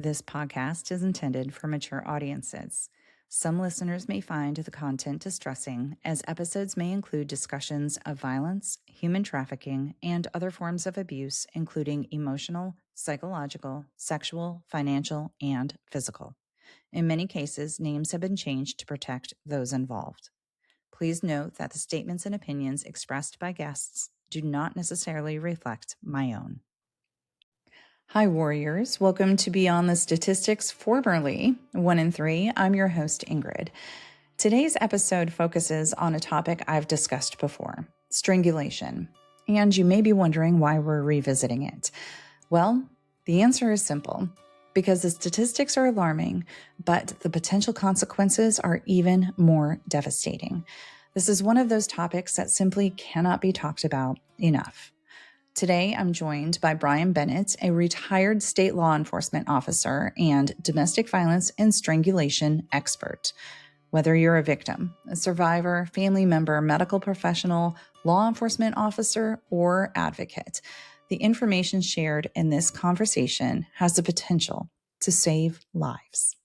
This podcast is intended for mature audiences. Some listeners may find the content distressing, as episodes may include discussions of violence, human trafficking, and other forms of abuse, including emotional, psychological, sexual, financial, and physical. In many cases, names have been changed to protect those involved. Please note that the statements and opinions expressed by guests do not necessarily reflect my own. Hi, warriors. Welcome to Beyond the Statistics, formerly 1 in 3. I'm your host, Ingrid. Today's episode focuses on a topic I've discussed before, strangulation. And you may be wondering why we're revisiting it. Well, the answer is simple. Because the statistics are alarming, but the potential consequences are even more devastating. This is one of those topics that simply cannot be talked about enough. Today, I'm joined by Brian Bennett, a retired state law enforcement officer and domestic violence and strangulation expert. Whether you're a victim, a survivor, family member, medical professional, law enforcement officer, or advocate, the information shared in this conversation has the potential to save lives.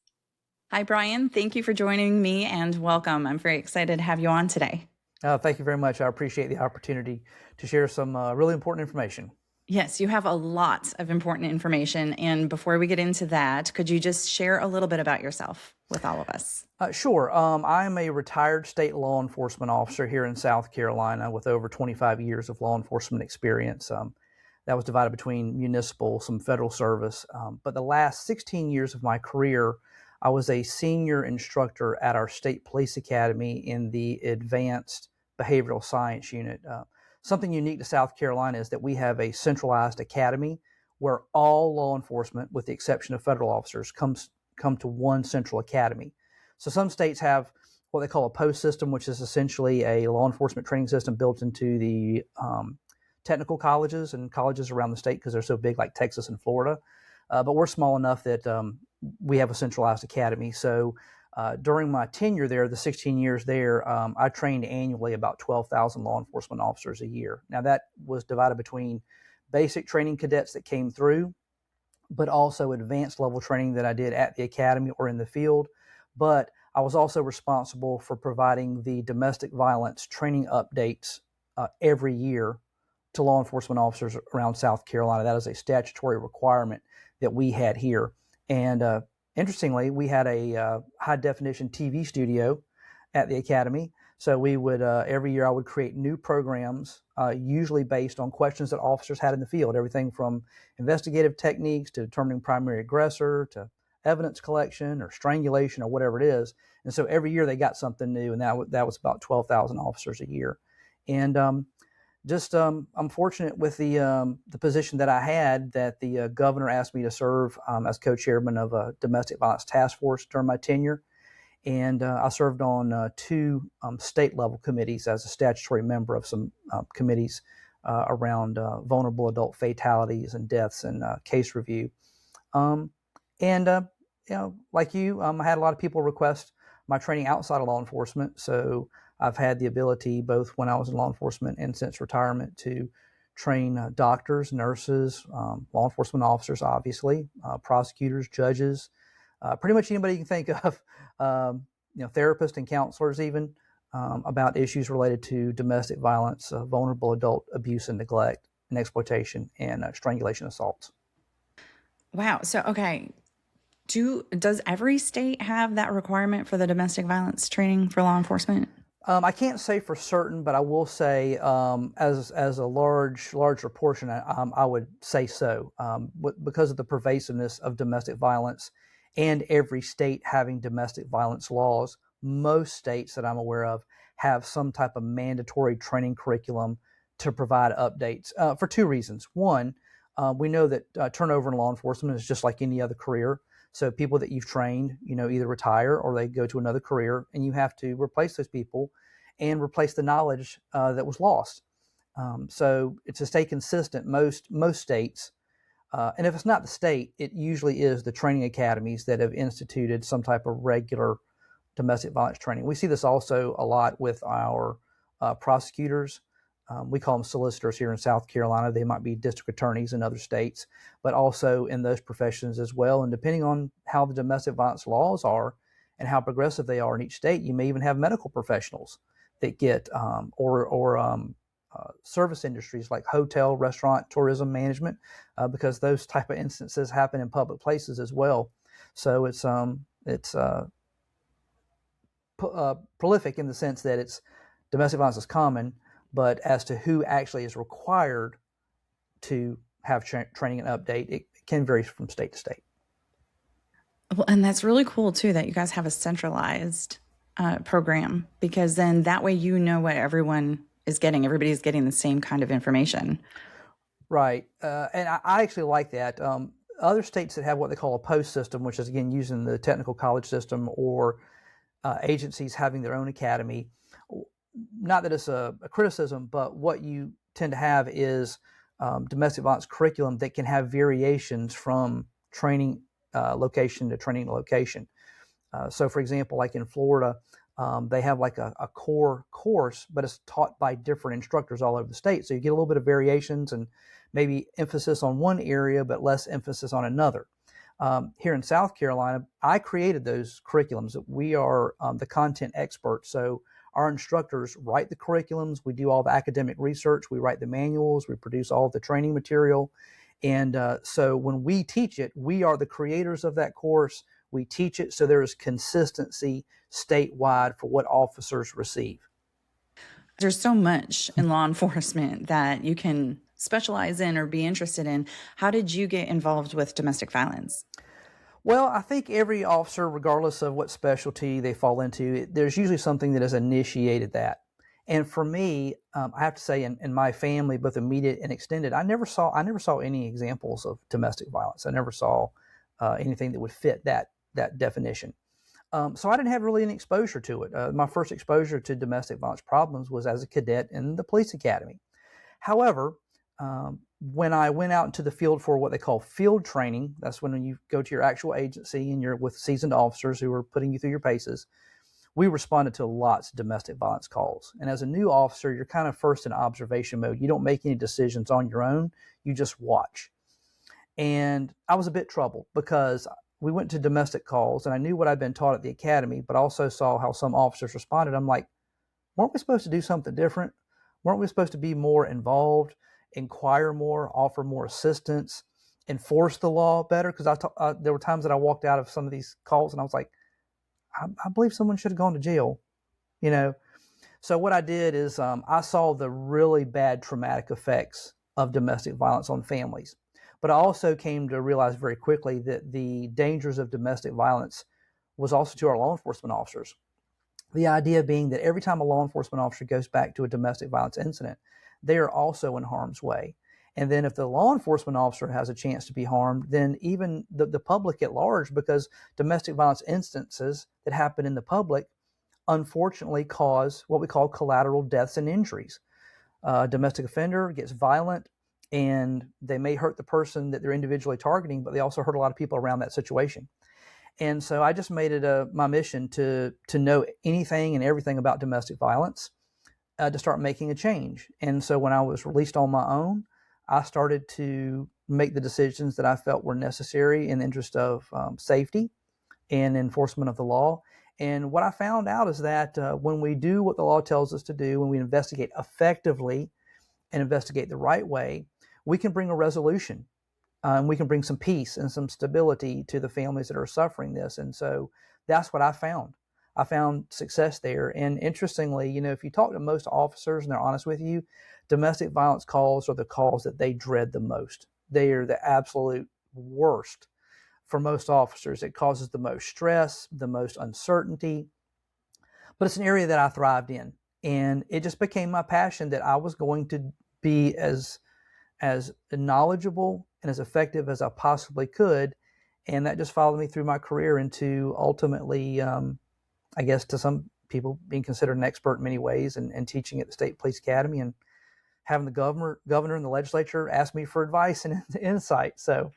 Hi, Brian. Thank you for joining me and welcome. I'm very excited to have you on today. Thank you very much. I appreciate the opportunity to share some really important information. Yes, you have a lot of important information. And before we get into that, could you just share a little bit about yourself with all of us? Sure. I am a retired state law enforcement officer here in South Carolina with over 25 years of law enforcement experience. That was divided between municipal, some federal service. But the last 16 years of my career, I was a senior instructor at our state police academy in the advanced behavioral science unit. Something unique to South Carolina is that we have a centralized academy where all law enforcement, with the exception of federal officers, come to one central academy. So some states have what they call a post system, which is essentially a law enforcement training system built into the technical colleges and colleges around the state because they're so big, like Texas and Florida. But we're small enough that we have a centralized academy. So during my tenure there, the 16 years there, I trained annually about 12,000 law enforcement officers a year. Now that was divided between basic training cadets that came through, but also advanced level training that I did at the academy or in the field. But I was also responsible for providing the domestic violence training updates every year to law enforcement officers around South Carolina. That is a statutory requirement that we had here. And interestingly, we had a high definition TV studio at the academy. So we would, every year I would create new programs, usually based on questions that officers had in the field, everything from investigative techniques to determining primary aggressor to evidence collection or strangulation or whatever it is. And so every year they got something new, and that was about 12,000 officers a year. And I'm fortunate with the position that I had that the governor asked me to serve as co-chairman of a domestic violence task force during my tenure. And I served on two state level committees as a statutory member of some committees around vulnerable adult fatalities and deaths and case review. Like you, I had a lot of people request my training outside of law enforcement. So I've had the ability, both when I was in law enforcement and since retirement, to train doctors, nurses, law enforcement officers, obviously, prosecutors, judges, pretty much anybody you can think of, therapists and counselors even, about issues related to domestic violence, vulnerable adult abuse and neglect and exploitation, and strangulation assaults. Wow. So, okay. Does every state have that requirement for the domestic violence training for law enforcement? I can't say for certain, but I will say as a larger portion, I would say so. Because of the pervasiveness of domestic violence and every state having domestic violence laws, most states that I'm aware of have some type of mandatory training curriculum to provide updates for two reasons. One, we know that turnover in law enforcement is just like any other career. So people that you've trained, either retire or they go to another career, and you have to replace those people and replace the knowledge that was lost. So to stay consistent, most states, and if it's not the state, it usually is the training academies that have instituted some type of regular domestic violence training. We see this also a lot with our prosecutors. we call them solicitors here in South Carolina. They might be district attorneys in other states, but also in those professions as well. And depending on how the domestic violence laws are and how progressive they are in each state, you may even have medical professionals that get, service industries like hotel, restaurant, tourism management, because those type of instances happen in public places as well. So it's prolific in the sense that it's domestic violence is common, but as to who actually is required to have training and update, it can vary from state to state. Well, and that's really cool too that you guys have a centralized program, because then that way you know what everyone is getting. Everybody's getting the same kind of information. Right. And I actually like that. Other states that have what they call a post system, which is, again, using the technical college system, or agencies having their own academy, not that it's a criticism, but what you tend to have is domestic violence curriculum that can have variations from training location to training location. So, for example, like in Florida, they have like a core course, but it's taught by different instructors all over the state. So you get a little bit of variations and maybe emphasis on one area, but less emphasis on another. Here in South Carolina, I created those curriculums. We are the content experts. So our instructors write the curriculums. We do all the academic research. We write the manuals. We produce all the training material. And so when we teach it, we are the creators of that course. We teach it so there is consistency statewide for what officers receive. There's so much in law enforcement that you can specialize in or be interested in. How did you get involved with domestic violence? Well, I think every officer, regardless of what specialty they fall into, there's usually something that has initiated that. And for me, I have to say, in my family, both immediate and extended, I never saw any examples of domestic violence. I never saw anything that would fit that definition. So I didn't have really any exposure to it. My first exposure to domestic violence problems was as a cadet in the police academy. However, when I went out into the field for what they call field training, that's when you go to your actual agency and you're with seasoned officers who are putting you through your paces, we responded to lots of domestic violence calls. And as a new officer, you're kind of first in observation mode. You don't make any decisions on your own. You just watch. And I was a bit troubled because we went to domestic calls and I knew what I'd been taught at the academy, but also saw how some officers responded. I'm like, weren't we supposed to do something different? Weren't we supposed to be more involved, inquire more, offer more assistance, enforce the law better? Because there were times that I walked out of some of these calls and I was like, I believe someone should have gone to jail, you know? So what I did is I saw the really bad traumatic effects of domestic violence on families. But I also came to realize very quickly that the dangers of domestic violence was also to our law enforcement officers. The idea being that every time a law enforcement officer goes back to a domestic violence incident, they are also in harm's way. And then if the law enforcement officer has a chance to be harmed, then even the public at large, because domestic violence instances that happen in the public unfortunately cause what we call collateral deaths and injuries. Domestic offender gets violent and they may hurt the person that they're individually targeting, but they also hurt a lot of people around that situation. And so I just made it my mission to know anything and everything about domestic violence, to start making a change. And so when I was released on my own, I started to make the decisions that I felt were necessary in the interest of safety and enforcement of the law. And what I found out is that when we do what the law tells us to do, when we investigate effectively and investigate the right way, we can bring a resolution. And we can bring some peace and some stability to the families that are suffering this. And so that's what I found. I found success there. And interestingly, you know, if you talk to most officers and they're honest with you, domestic violence calls are the calls that they dread the most. They are the absolute worst for most officers. It causes the most stress, the most uncertainty. But it's an area that I thrived in. And it just became my passion that I was going to be as knowledgeable and as effective as I possibly could. And that just followed me through my career into ultimately, I guess, to some people being considered an expert in many ways and teaching at the State Police Academy and having the governor and the legislature ask me for advice and insight. So,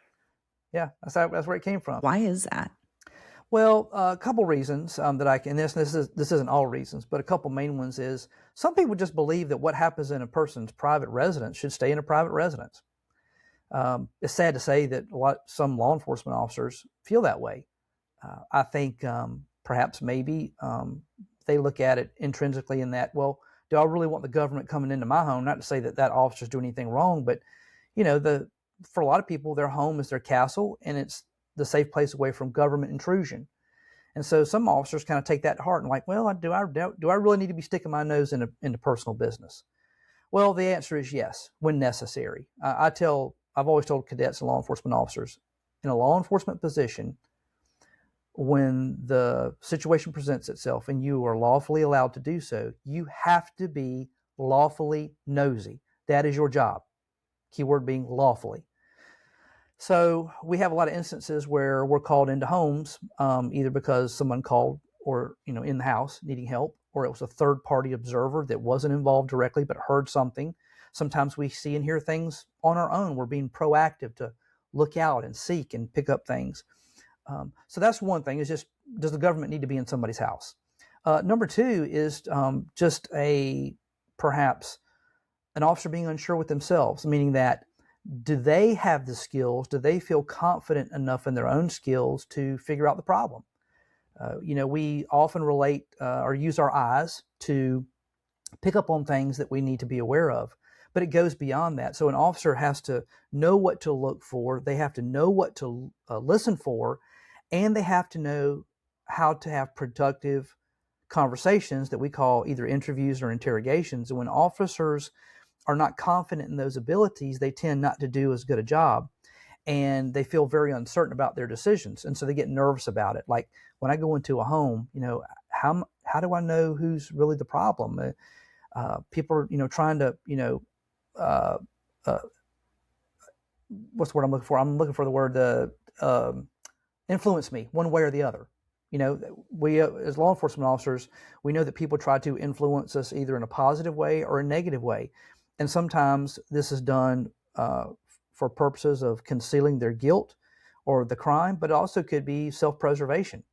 yeah, that's where it came from. Why is that? Well, a couple reasons that I can. This isn't all reasons, but a couple main ones is some people just believe that what happens in a person's private residence should stay in a private residence. It's sad to say that some law enforcement officers feel that way. I think perhaps maybe they look at it intrinsically in that, well, do I really want the government coming into my home? Not to say that that officer's doing anything wrong, but for a lot of people, their home is their castle, and it's the safe place away from government intrusion. And so some officers kind of take that to heart and like, well, do I really need to be sticking my nose into personal business? Well, the answer is yes, when necessary. I've always told cadets and law enforcement officers, in a law enforcement position, when the situation presents itself and you are lawfully allowed to do so, you have to be lawfully nosy. That is your job. Keyword being lawfully. So we have a lot of instances where we're called into homes, either because someone called or, in the house needing help, or it was a third party observer that wasn't involved directly but heard something. Sometimes we see and hear things on our own. We're being proactive to look out and seek and pick up things. So that's one thing, is just, does the government need to be in somebody's house? Number two is just perhaps an officer being unsure with themselves, meaning that, do they have the skills? Do they feel confident enough in their own skills to figure out the problem? We often relate or use our eyes to pick up on things that we need to be aware of, but it goes beyond that. So an officer has to know what to look for. They have to know what to listen for, and they have to know how to have productive conversations that we call either interviews or interrogations. And when officers are not confident in those abilities, they tend not to do as good a job, and they feel very uncertain about their decisions. And so they get nervous about it. Like when I go into a home, how do I know who's really the problem? People are, trying to, what's the word I'm looking for? I'm looking for the word influence me one way or the other. We as law enforcement officers, we know that people try to influence us either in a positive way or a negative way. And sometimes this is done for purposes of concealing their guilt or the crime, but it also could be self-preservation.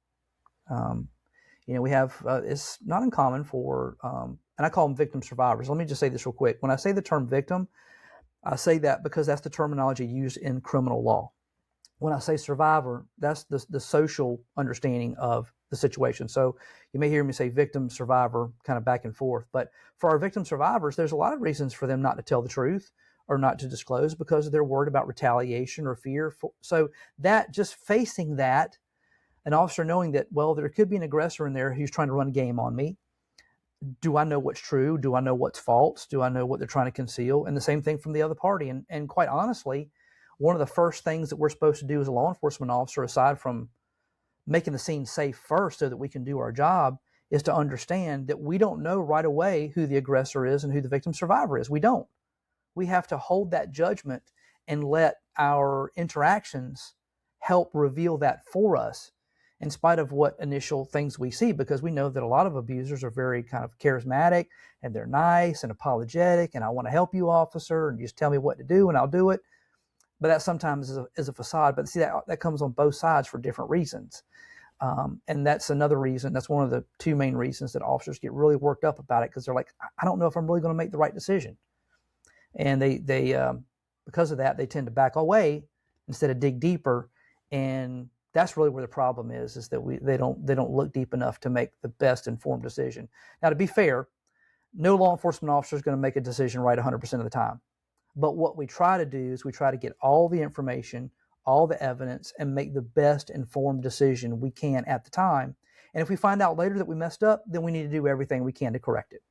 We have, it's not uncommon for, and I call them victim survivors. Let me just say this real quick. When I say the term victim, I say that because that's the terminology used in criminal law. When I say survivor, that's the social understanding of the situation. So you may hear me say victim, survivor, kind of back and forth. But for our victim survivors, there's a lot of reasons for them not to tell the truth or not to disclose because they're worried about retaliation or fear. So that, just facing that, an officer knowing that, well, there could be an aggressor in there who's trying to run game on me. Do I know what's true? Do I know what's false? Do I know what they're trying to conceal? And the same thing from the other party. And quite honestly, one of the first things that we're supposed to do as a law enforcement officer, aside from making the scene safe first so that we can do our job, is to understand that we don't know right away who the aggressor is and who the victim survivor is. We don't. We have to hold that judgment and let our interactions help reveal that for us, in spite of what initial things we see, because we know that a lot of abusers are very kind of charismatic and they're nice and apologetic, and I want to help you, officer, and you just tell me what to do and I'll do it. But that sometimes is a facade. But see, that comes on both sides for different reasons. And that's another reason. That's one of the two main reasons that officers get really worked up about it, because they're like, I don't know if I'm really going to make the right decision. And they because of that, they tend to back away instead of dig deeper. And that's really where the problem is that they don't look deep enough to make the best informed decision. Now, to be fair, no law enforcement officer is going to make a decision right 100% of the time. But what we try to do is we try to get all the information, all the evidence, and make the best informed decision we can at the time. And if we find out later that we messed up, then we need to do everything we can to correct it.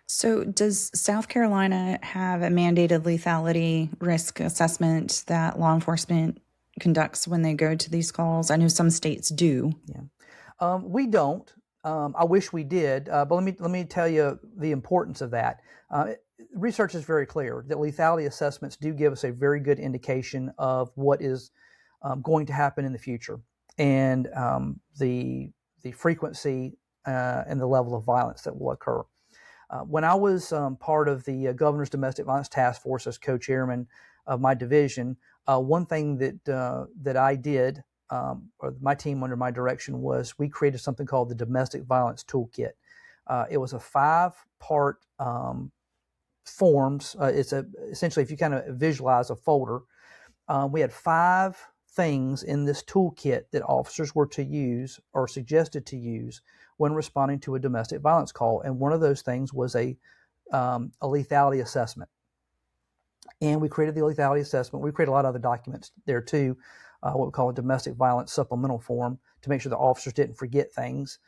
So does South Carolina have a mandated lethality risk assessment that law enforcement conducts when they go to these calls? I know some states do. Yeah, we don't. I wish we did, but let me tell you the importance of that. Research is very clear that lethality assessments do give us a very good indication of what is going to happen in the future, and the frequency and the level of violence that will occur. When I was part of the Governor's Domestic Violence Task Force as co-chairman of my division, one thing that I did or my team under my direction, was we created something called the Domestic Violence Toolkit. It was a 5-part forms. Essentially, if you kind of visualize a folder, we had 5 things in this toolkit that officers were to use or suggested to use when responding to a domestic violence call. And one of those things was a lethality assessment. And we created the lethality assessment. We created a lot of other documents there too, what we call a domestic violence supplemental form, to make sure the officers didn't forget things.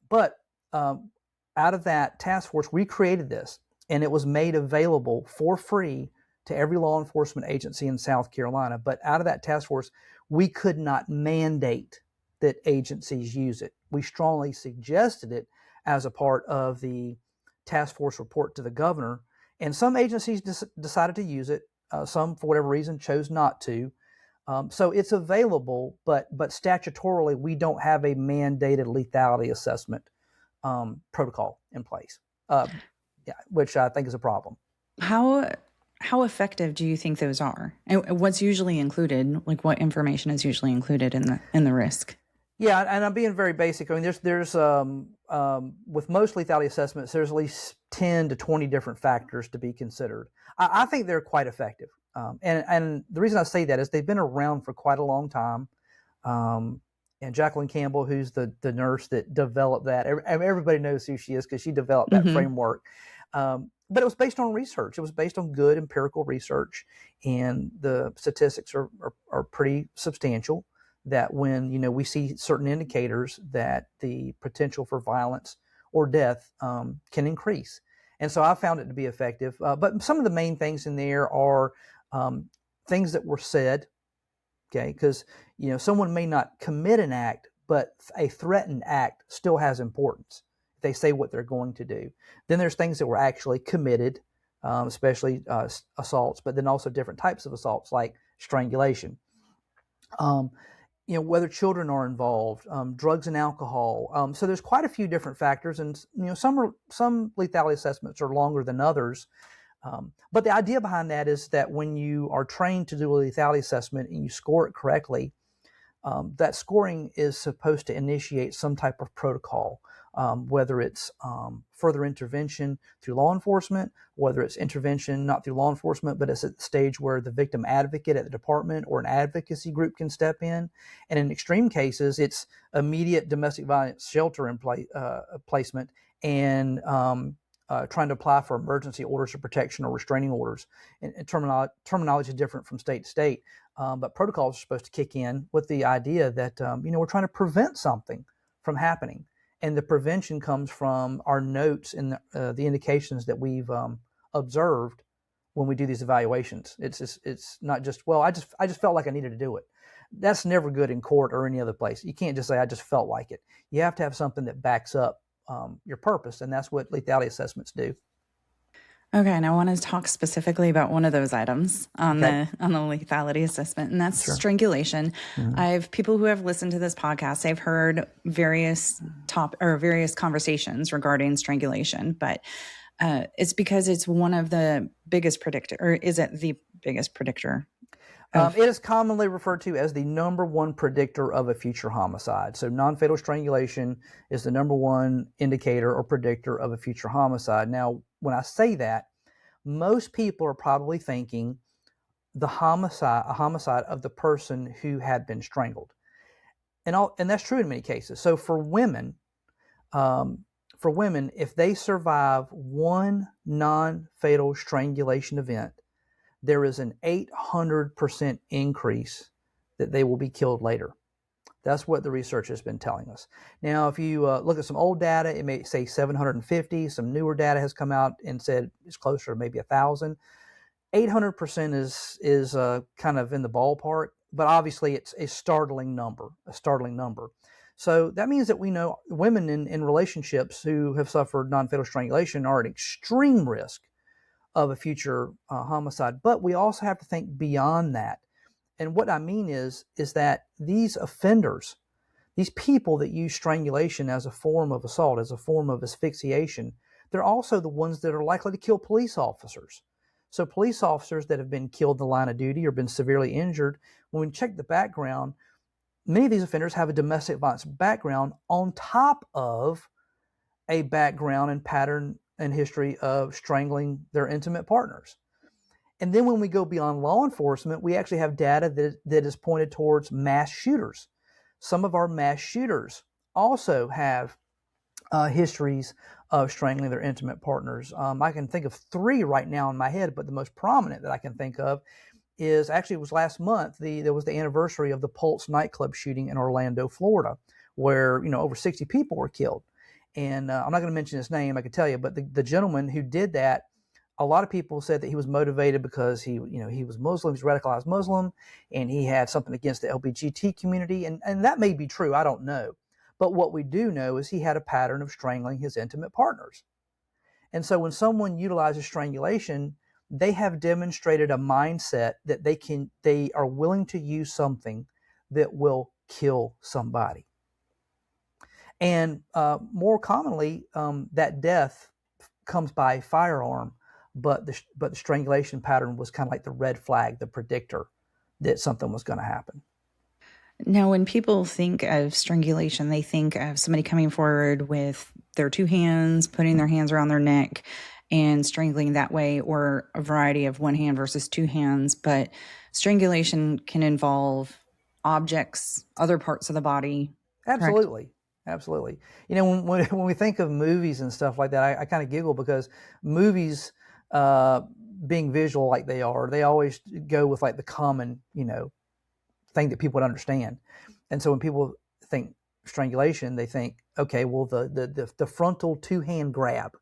But out of that task force, we created this, and it was made available for free to every law enforcement agency in South Carolina. But out of that task force, we could not mandate that agencies use it. We strongly suggested it as a part of the task force report to the governor. And some agencies decided to use it. Some, for whatever reason, chose not to. So it's available, but statutorily, we don't have a mandated lethality assessment protocol in place, which I think is a problem. How effective do you think those are? And what's usually included? Like, what information is usually included in the risk? Yeah, and I'm being very basic. I mean, there's with most lethality assessments, there's at least 10 to 20 different factors to be considered. I think they're quite effective. And the reason I say that is they've been around for quite a long time. And Jacqueline Campbell, who's the nurse that developed that, everybody knows who she is because she developed that framework. But it was based on research. It was based on good empirical research, and the statistics are pretty substantial. That when we see certain indicators that the potential for violence or death can increase, and so I found it to be effective. But some of the main things in there are things that were said. Okay, because someone may not commit an act, but a threatened act still has importance. They say what they're going to do. Then there's things that were actually committed, especially assaults, but then also different types of assaults like strangulation. Whether children are involved, drugs and alcohol. So there's quite a few different factors, and some lethality assessments are longer than others. But the idea behind that is that when you are trained to do a lethality assessment and you score it correctly, that scoring is supposed to initiate some type of protocol, whether it's further intervention through law enforcement, whether it's intervention not through law enforcement, but it's at the stage where the victim advocate at the department or an advocacy group can step in. And in extreme cases, it's immediate domestic violence shelter in placement and trying to apply for emergency orders of protection or restraining orders. And terminology is different from state to state, but protocols are supposed to kick in with the idea that we're trying to prevent something from happening. And the prevention comes from our notes and the indications that we've observed when we do these evaluations. It's not just, well, I just felt like I needed to do it. That's never good in court or any other place. You can't just say, I just felt like it. You have to have something that backs up your purpose, and that's what lethality assessments do. Okay, and I want to talk specifically about one of those items on the lethality assessment, and that's strangulation. I have people who have listened to this podcast. They've heard various conversations regarding strangulation, but it's because it's one of the biggest predictor, or is it the biggest predictor? It is commonly referred to as the number one predictor of a future homicide. So non-fatal strangulation is the number one indicator or predictor of a future homicide. Now, when I say that, most people are probably thinking a homicide of the person who had been strangled. And that's true in many cases. So for women, if they survive one non-fatal strangulation event, there is an 800% increase that they will be killed later. That's what the research has been telling us. Now, if you look at some old data, it may say 750. Some newer data has come out and said it's closer to maybe 1,000. 800% is kind of in the ballpark, but obviously it's a startling number. So that means that we know women in relationships who have suffered non-fatal strangulation are at extreme risk of a future homicide. But we also have to think beyond that. And what I mean is that these offenders, these people that use strangulation as a form of assault, as a form of asphyxiation, they're also the ones that are likely to kill police officers. So police officers that have been killed in the line of duty or been severely injured, when we check the background, many of these offenders have a domestic violence background on top of a background and pattern and history of strangling their intimate partners. And then when we go beyond law enforcement, we actually have data that is pointed towards mass shooters. Some of our mass shooters also have histories of strangling their intimate partners. I can think of 3 right now in my head, but the most prominent that I can think of is actually, it was last month. There was the anniversary of the Pulse nightclub shooting in Orlando, Florida, where over 60 people were killed. And I'm not going to mention his name, I can tell you, but the gentleman who did that, a lot of people said that he was motivated because he was Muslim, he's radicalized Muslim, and he had something against the LGBT community, and that may be true, I don't know. But what we do know is he had a pattern of strangling his intimate partners. And so when someone utilizes strangulation, they have demonstrated a mindset that they are willing to use something that will kill somebody. And more commonly, that death comes by firearm, but the strangulation pattern was kind of like the red flag, the predictor that something was going to happen. Now, when people think of strangulation, they think of somebody coming forward with their 2 hands, putting their hands around their neck and strangling that way, or a variety of 1 hand versus 2 hands. But strangulation can involve objects, other parts of the body. Absolutely. Correct? Absolutely. When we think of movies and stuff like that, I kind of giggle because movies, being visual like they are, they always go with like the common, thing that people would understand. And so when people think strangulation, they think, okay, well, the frontal 2-hand grab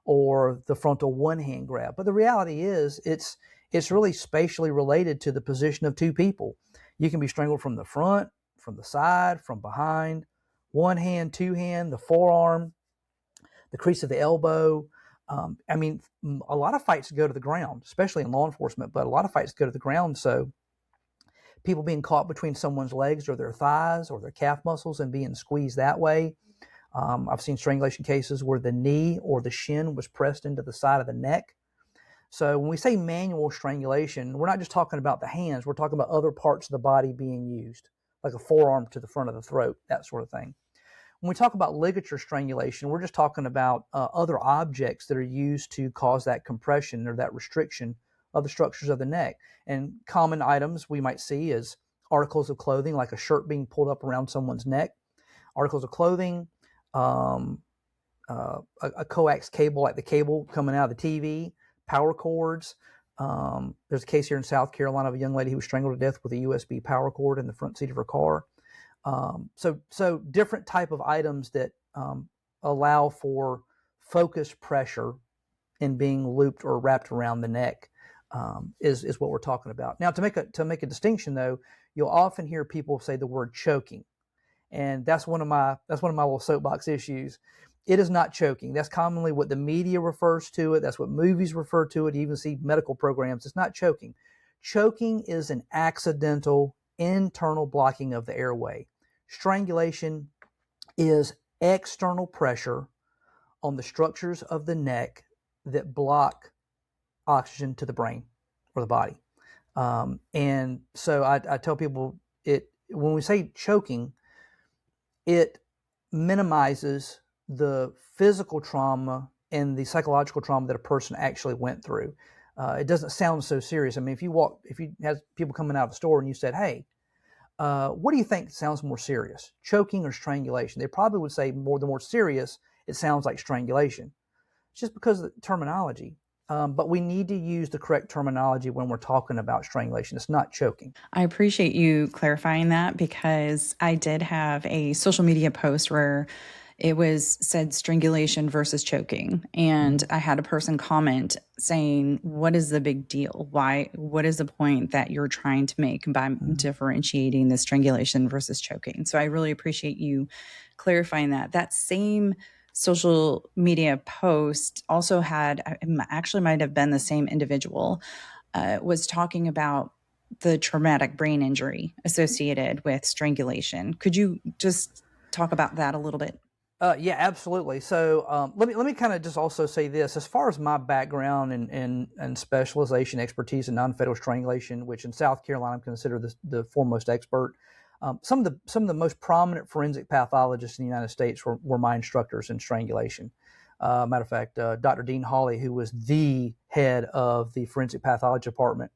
or the frontal 1-hand grab. But the reality is it's really spatially related to the position of 2 people. You can be strangled from the front, from the side, from behind, 1 hand, 2 hand, the forearm, the crease of the elbow. A lot of fights go to the ground, especially in law enforcement, but a lot of fights go to the ground. So people being caught between someone's legs or their thighs or their calf muscles and being squeezed that way. I've seen strangulation cases where the knee or the shin was pressed into the side of the neck. So when we say manual strangulation, we're not just talking about the hands, we're talking about other parts of the body being used, like a forearm to the front of the throat, that sort of thing. When we talk about ligature strangulation, we're just talking about other objects that are used to cause that compression or that restriction of the structures of the neck. And common items we might see is articles of clothing, like a shirt being pulled up around someone's neck, articles of clothing, a coax cable, like the cable coming out of the TV, power cords. There's a case here in South Carolina of a young lady who was strangled to death with a USB power cord in the front seat of her car. So different type of items that allow for focused pressure in being looped or wrapped around the neck is what we're talking about. Now, to make a distinction, though, you'll often hear people say the word choking, and that's one of my little soapbox issues. It is not choking. That's commonly what the media refers to it. That's what movies refer to it. You even see medical programs. It's not choking. Choking is an accidental internal blocking of the airway. Strangulation is external pressure on the structures of the neck that block oxygen to the brain or the body. And so I tell people, when we say choking, it minimizes the physical trauma and the psychological trauma that a person actually went through. It doesn't sound so serious. I mean, if you have people coming out of the store and you said, hey, what do you think sounds more serious, choking or strangulation? They probably would say the more serious, it sounds like strangulation. It's just because of the terminology. But we need to use the correct terminology when we're talking about strangulation. It's not choking. I appreciate you clarifying that, because I did have a social media post where it was said strangulation versus choking. And I had a person comment saying, what is the big deal? What is the point that you're trying to make by differentiating the strangulation versus choking? So I really appreciate you clarifying that. That same social media post also had, actually might have been the same individual, was talking about the traumatic brain injury associated with strangulation. Could you just talk about that a little bit? Yeah, absolutely. So let me kind of just also say this. As far as my background and specialization, expertise in nonfatal strangulation, which in South Carolina I'm considered the foremost expert, Some of the most prominent forensic pathologists in the United States were my instructors in strangulation. Matter of fact, Dr. Dean Hawley, who was the head of the forensic pathology department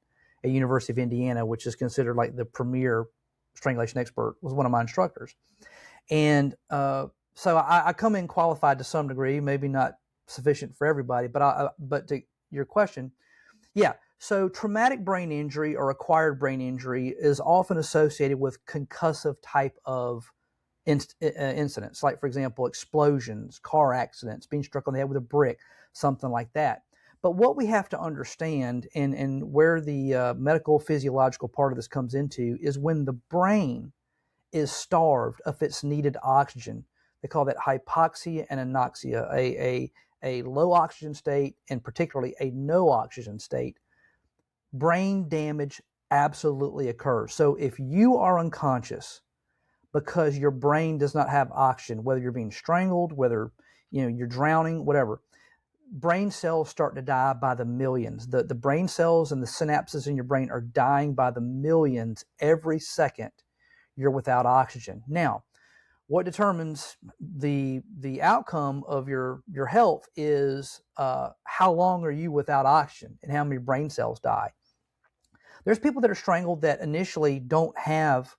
at University of Indiana, which is considered like the premier strangulation expert, was one of my instructors. And so I come in qualified to some degree, maybe not sufficient for everybody, but to your question, yeah. So traumatic brain injury or acquired brain injury is often associated with concussive type of incidents, like, for example, explosions, car accidents, being struck on the head with a brick, something like that. But what we have to understand, and where the medical physiological part of this comes into, is when the brain is starved of its needed oxygen. They call that hypoxia and anoxia, a low oxygen state and particularly a no oxygen state. Brain damage absolutely occurs. So if you are unconscious because your brain does not have oxygen, whether you're being strangled, whether you're drowning, whatever, brain cells start to die by the millions. The brain cells and the synapses in your brain are dying by the millions every second you're without oxygen. Now, what determines the outcome of your health is how long are you without oxygen and how many brain cells die. There's people that are strangled that initially don't have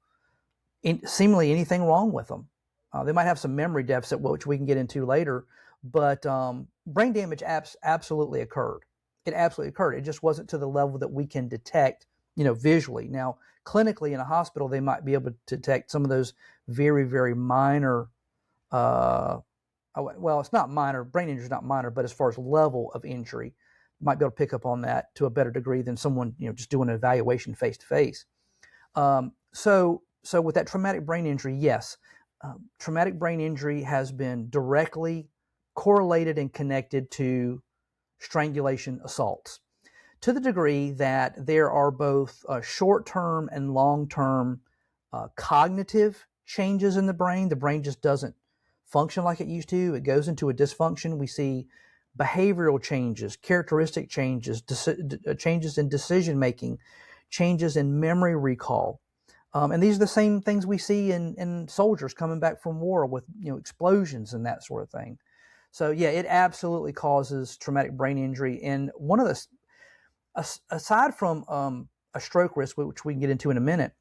seemingly anything wrong with them. They might have some memory deficit, which we can get into later, but brain damage absolutely occurred. It absolutely occurred. It just wasn't to the level that we can detect, visually. Now, clinically in a hospital, they might be able to detect some of those very, very minor, well, it's not minor, brain injury is not minor, but as far as level of injury, might be able to pick up on that to a better degree than someone, just doing an evaluation face to face. So with that traumatic brain injury, yes, traumatic brain injury has been directly correlated and connected to strangulation assaults, to the degree that there are both short-term and long-term cognitive changes in the brain. The brain just doesn't function like it used to. It goes into a dysfunction. We see behavioral changes, characteristic changes, changes in decision-making, changes in memory recall. And these are the same things we see in soldiers coming back from war with explosions and that sort of thing. So yeah, it absolutely causes traumatic brain injury. And one of the, aside from a stroke risk, which we can get into in a minute,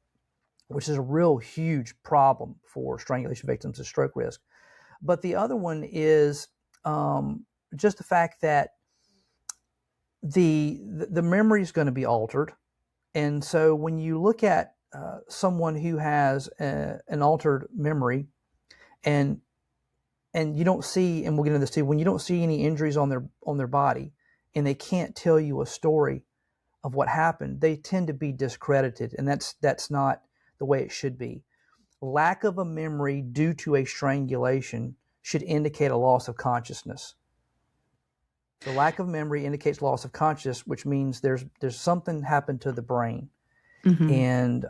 which is a real huge problem for strangulation victims, is stroke risk. But the other one is just the fact that the memory is going to be altered. And so when you look at someone who has an altered memory, and you don't see, and we'll get into this too, when you don't see any injuries on their body, and they can't tell you a story of what happened, they tend to be discredited, and that's not the way it should be. Lack of a memory due to a strangulation should indicate a loss of consciousness. The lack of memory indicates loss of consciousness, which means there's something happened to the brain. Mm-hmm.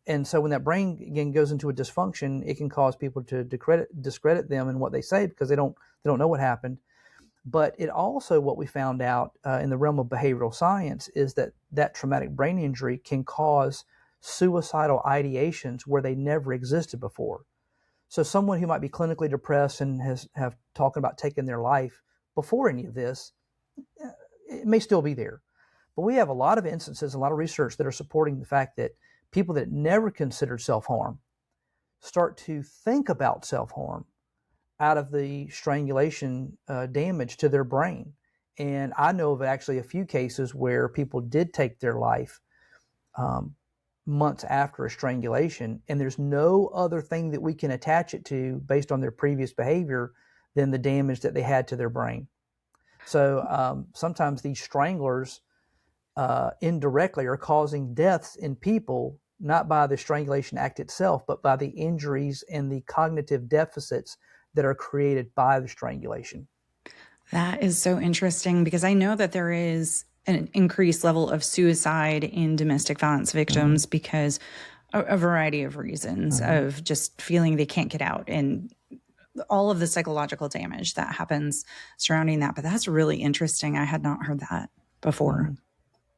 And so when that brain again goes into a dysfunction, it can cause people to discredit them and what they say because they don't know what happened. But it also, what we found out in the realm of behavioral science, is that traumatic brain injury can cause suicidal ideations where they never existed before. So someone who might be clinically depressed and have talked about taking their life before any of this, it may still be there. But we have a lot of instances, a lot of research that are supporting the fact that people that never considered self-harm start to think about self-harm out of the strangulation damage to their brain. And I know of actually a few cases where people did take their life months after a strangulation, and there's no other thing that we can attach it to based on their previous behavior than the damage that they had to their brain. So sometimes these stranglers indirectly are causing deaths in people, not by the strangulation act itself, but by the injuries and the cognitive deficits that are created by the strangulation. That is so interesting, because I know that there is an increased level of suicide in domestic violence victims mm-hmm. because a variety of reasons mm-hmm. of just feeling they can't get out and all of the psychological damage that happens surrounding that. But that's really interesting. I had not heard that before.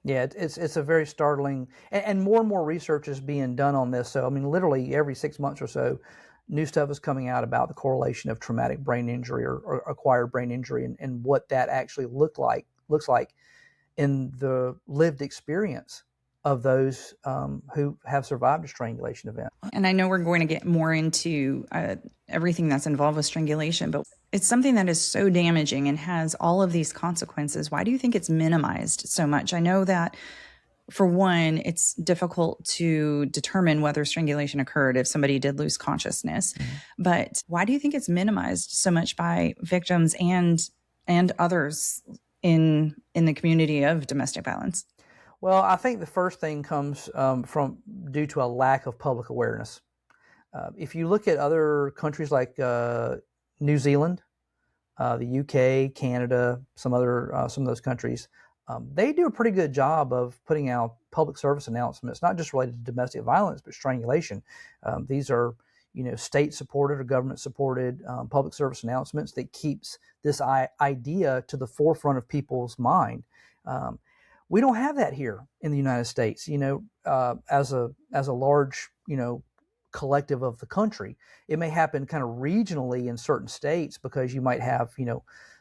Yeah, it's a very startling, and more research is being done on this. So I mean, literally every 6 months or so, new stuff is coming out about the correlation of traumatic brain injury or acquired brain injury, and what that actually looks like in the lived experience of those who have survived a strangulation event. And I know we're going to get more into everything that's involved with strangulation, but it's something that is so damaging and has all of these consequences. Why do you think it's minimized so much? I know that, for one, it's difficult to determine whether strangulation occurred if somebody did lose consciousness. But why do you think it's minimized so much by victims and others in the community of domestic violence? Well, I think the first thing comes from due to a lack of public awareness. If you look at other countries like New Zealand, the UK, Canada, some of those countries, they do a pretty good job of putting out public service announcements, not just related to domestic violence, but strangulation. These are, state supported or government supported public service announcements that keeps this idea to the forefront of people's mind. We don't have that here in the United States, as a large, collective of the country. It may happen kind of regionally in certain states because you might have,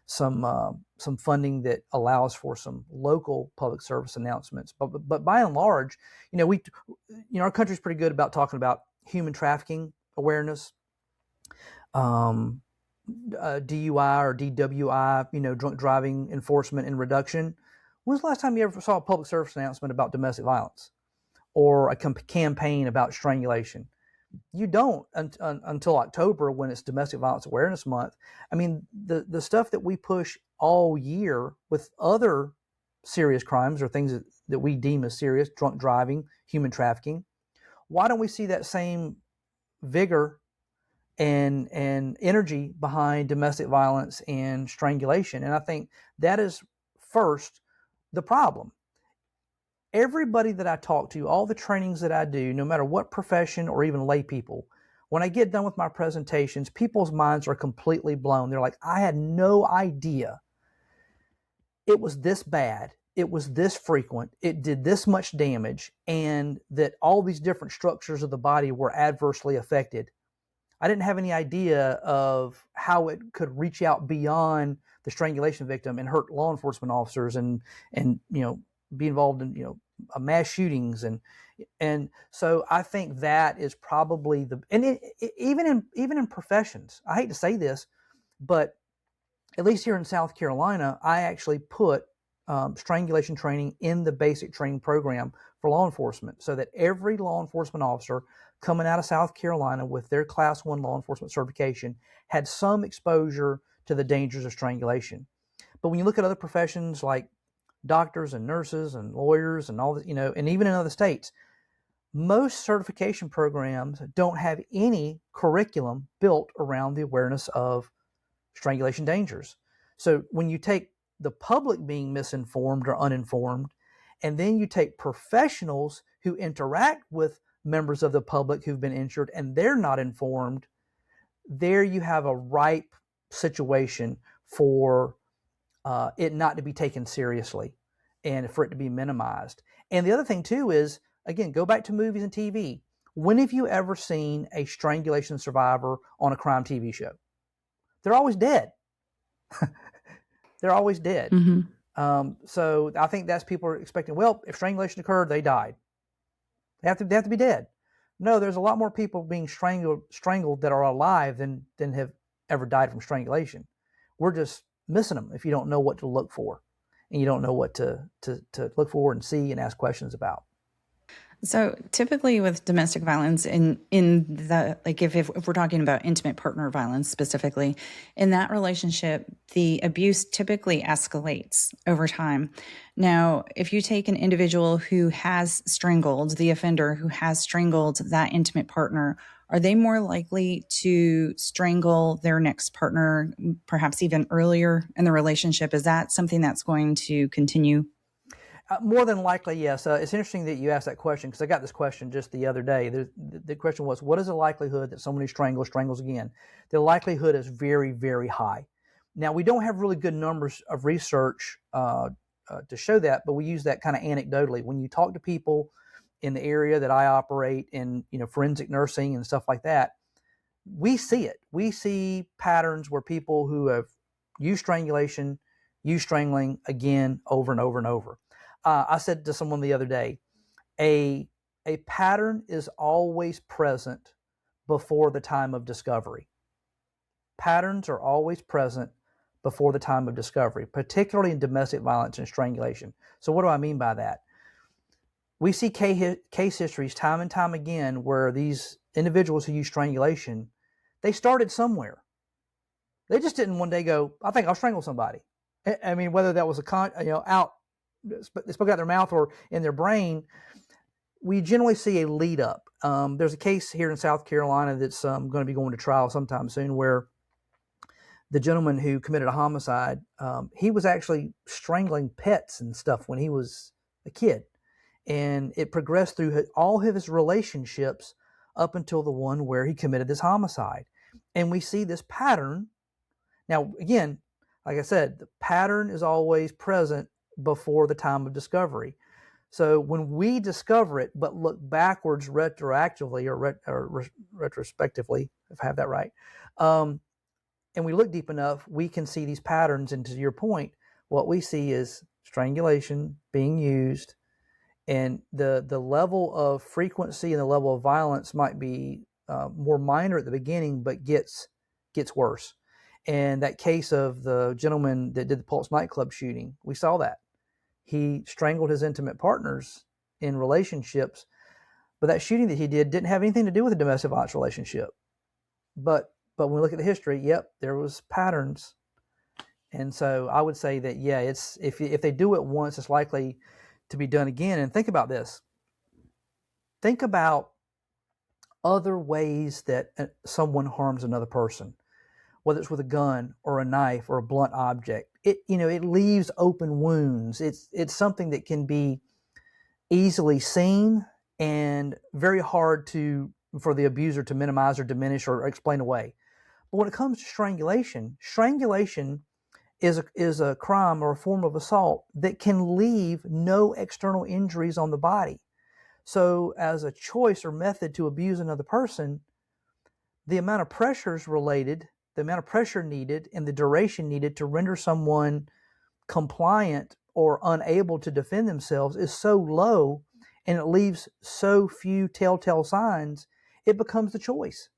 some funding that allows for some local public service announcements. But by and large, our country's pretty good about talking about human trafficking awareness, DUI or DWI, drunk driving enforcement and reduction. When's the last time you ever saw a public service announcement about domestic violence or a campaign about strangulation? You don't until October, when it's Domestic Violence Awareness Month. I mean, the stuff that we push all year with other serious crimes or things that we deem as serious, drunk driving, human trafficking, why don't we see that same vigor and energy behind domestic violence and strangulation? And I think that is first the problem. Everybody that I talk to, all the trainings that I do, no matter what profession or even lay people, when I get done with my presentations, people's minds are completely blown. They're like, I had no idea it was this bad. It was this frequent. It did this much damage, and that all these different structures of the body were adversely affected. I didn't have any idea of how it could reach out beyond the strangulation victim and hurt law enforcement officers and be involved in mass shootings, and so I think that is probably even in professions. I hate to say this, but at least here in South Carolina, I actually put strangulation training in the basic training program for law enforcement, so that every law enforcement officer coming out of South Carolina with their Class 1 law enforcement certification had some exposure to the dangers of strangulation. But when you look at other professions like doctors and nurses and lawyers and all that, and even in other states, most certification programs don't have any curriculum built around the awareness of strangulation dangers. So when you take the public being misinformed or uninformed, and then you take professionals who interact with members of the public who've been injured and they're not informed, there you have a ripe situation for it not to be taken seriously and for it to be minimized. And the other thing too is, again, go back to movies and TV. When have you ever seen a strangulation survivor on a crime TV show? They're always dead. They're always dead. Mm-hmm. So I think that's people are expecting, well, if strangulation occurred, they died. They have to be dead. No, there's a lot more people being strangled that are alive than have ever died from strangulation. We're just missing them if you don't know what to look for, and you don't know what to look for and see and ask questions about. So typically with domestic violence in the, like if we're talking about intimate partner violence specifically, in that relationship, the abuse typically escalates over time. Now, if you take an individual who has strangled, the offender who has strangled that intimate partner, are they more likely to strangle their next partner, perhaps even earlier in the relationship? Is that something that's going to continue? More than likely, yes. It's interesting that you asked that question, because I got this question just the other day. The question was, what is the likelihood that someone who strangles again? The likelihood is very, very high. Now, we don't have really good numbers of research to show that, but we use that kind of anecdotally. When you talk to people in the area that I operate in, forensic nursing and stuff like that, we see it. We see patterns where people who have used strangulation, use strangling again over and over and over. I said to someone the other day, a pattern is always present before the time of discovery. Patterns are always present before the time of discovery, particularly in domestic violence and strangulation. So what do I mean by that? We see case histories time and time again where these individuals who use strangulation, they started somewhere. They just didn't one day go, I think I'll strangle somebody. I mean, whether that was they spoke out their mouth or in their brain, we generally see a lead up. There's a case here in South Carolina that's going to be going to trial sometime soon where the gentleman who committed a homicide, he was actually strangling pets and stuff when he was a kid. And it progressed through all of his relationships up until the one where he committed this homicide. And we see this pattern. Now, again, like I said, the pattern is always present before the time of discovery. So when we discover it, but look backwards retroactively or retrospectively, if I have that right, and we look deep enough, we can see these patterns. And to your point, what we see is strangulation being used, and the level of frequency and the level of violence might be more minor at the beginning, but gets worse. And that case of the gentleman that did the Pulse nightclub shooting, we saw that. He strangled his intimate partners in relationships, but that shooting that he didn't have anything to do with a domestic violence relationship. But when we look at the history, yep, there was patterns. And so I would say that, yeah, it's if they do it once, it's likely to be done again. And think about this. Think about other ways that someone harms another person, whether it's with a gun or a knife or a blunt object. It leaves open wounds. It's something that can be easily seen and very hard for the abuser to minimize or diminish or explain away. But when it comes to strangulation is a crime or a form of assault that can leave no external injuries on the body. So as a choice or method to abuse another person, the amount of pressures related, the amount of pressure needed, and the duration needed to render someone compliant or unable to defend themselves is so low, and it leaves so few telltale signs, it becomes the choice.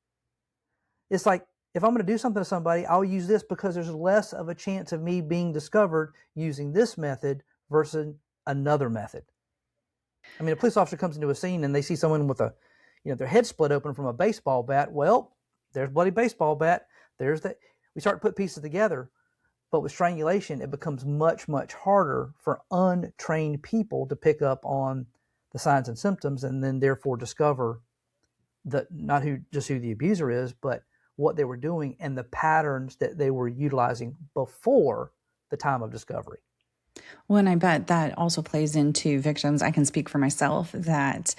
It's like, if I'm going to do something to somebody, I'll use this because there's less of a chance of me being discovered using this method versus another method. I mean, a police officer comes into a scene and they see someone with their head split open from a baseball bat. Well, there's bloody baseball bat. There's that. We start to put pieces together. But with strangulation, it becomes much, much harder for untrained people to pick up on the signs and symptoms and then therefore discover not who the abuser is, but what they were doing and the patterns that they were utilizing before the time of discovery. Well, and I bet that also plays into victims. I can speak for myself that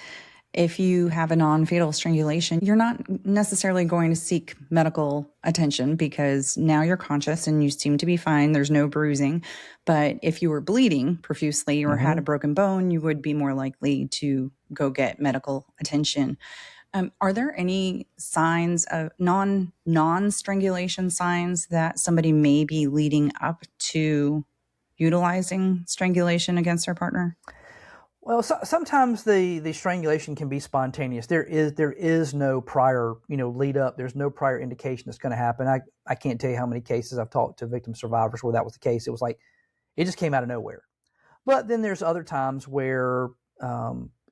if you have a non-fatal strangulation, you're not necessarily going to seek medical attention because now you're conscious and you seem to be fine. There's no bruising. But if you were bleeding profusely or had a broken bone, you would be more likely to go get medical attention. Are there any signs of non-strangulation signs that somebody may be leading up to utilizing strangulation against their partner? Well, sometimes the strangulation can be spontaneous. There is no prior, lead up. There's no prior indication that's going to happen. I can't tell you how many cases I've talked to victim survivors where that was the case. It was like, it just came out of nowhere. But then there's other times where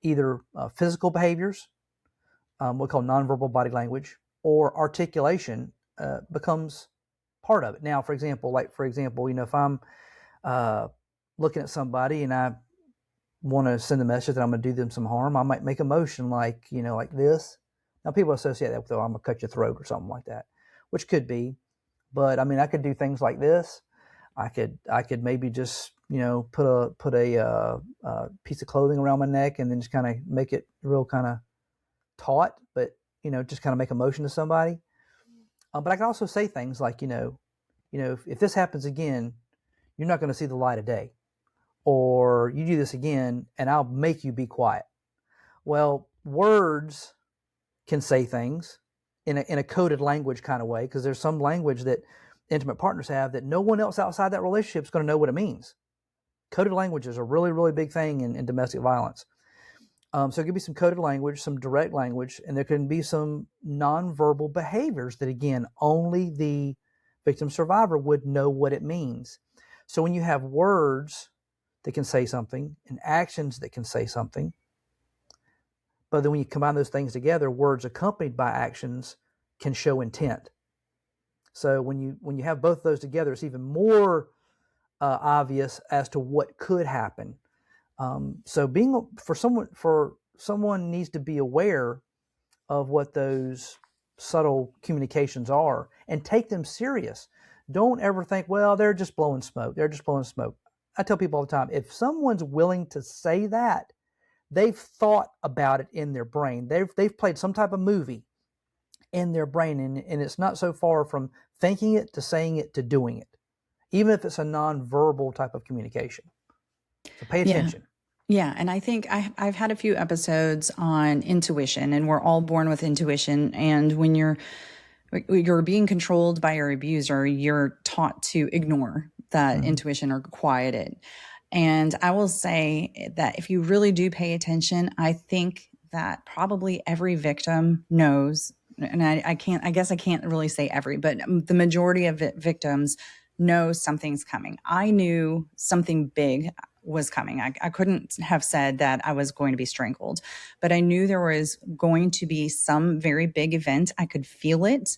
either physical behaviors, what we call nonverbal body language, or articulation becomes part of it. Now, for example, if I'm looking at somebody and I want to send a message that I'm going to do them some harm, I might make a motion like this. Now, people associate that with, I'm going to cut your throat or something like that, which could be. But I mean, I could do things like this. I could maybe just put a piece of clothing around my neck and then just kind of make it real kind of taut, but just kind of make a motion to somebody. But I can also say things like if this happens again, you're not going to see the light of day, or you do this again and I'll make you be quiet. Well, words can say things in a coded language kind of way, because there's some language that intimate partners have that no one else outside that relationship is going to know what it means. Coded language is a really, really big thing in domestic violence. So it could be some coded language, some direct language, and there can be some nonverbal behaviors that, again, only the victim survivor would know what it means. So when you have words that can say something and actions that can say something, but then when you combine those things together, words accompanied by actions can show intent. So when you have both of those together, it's even more obvious as to what could happen. So someone needs to be aware of what those subtle communications are and take them serious. Don't ever think, well, they're just blowing smoke. They're just blowing smoke. I tell people all the time, if someone's willing to say that, they've thought about it in their brain. They've played some type of movie in their brain, and it's not so far from thinking it to saying it to doing it, even if it's a nonverbal type of communication. So pay attention. Yeah. And I think I've had a few episodes on intuition, and we're all born with intuition. And when you're being controlled by your abuser, you're taught to ignore that intuition or quiet it. And I will say that if you really do pay attention, I think that probably every victim knows, and I guess I can't really say every, but the majority of victims know something's coming. I knew something big was coming. I couldn't have said that I was going to be strangled, but I knew there was going to be some very big event. I could feel it.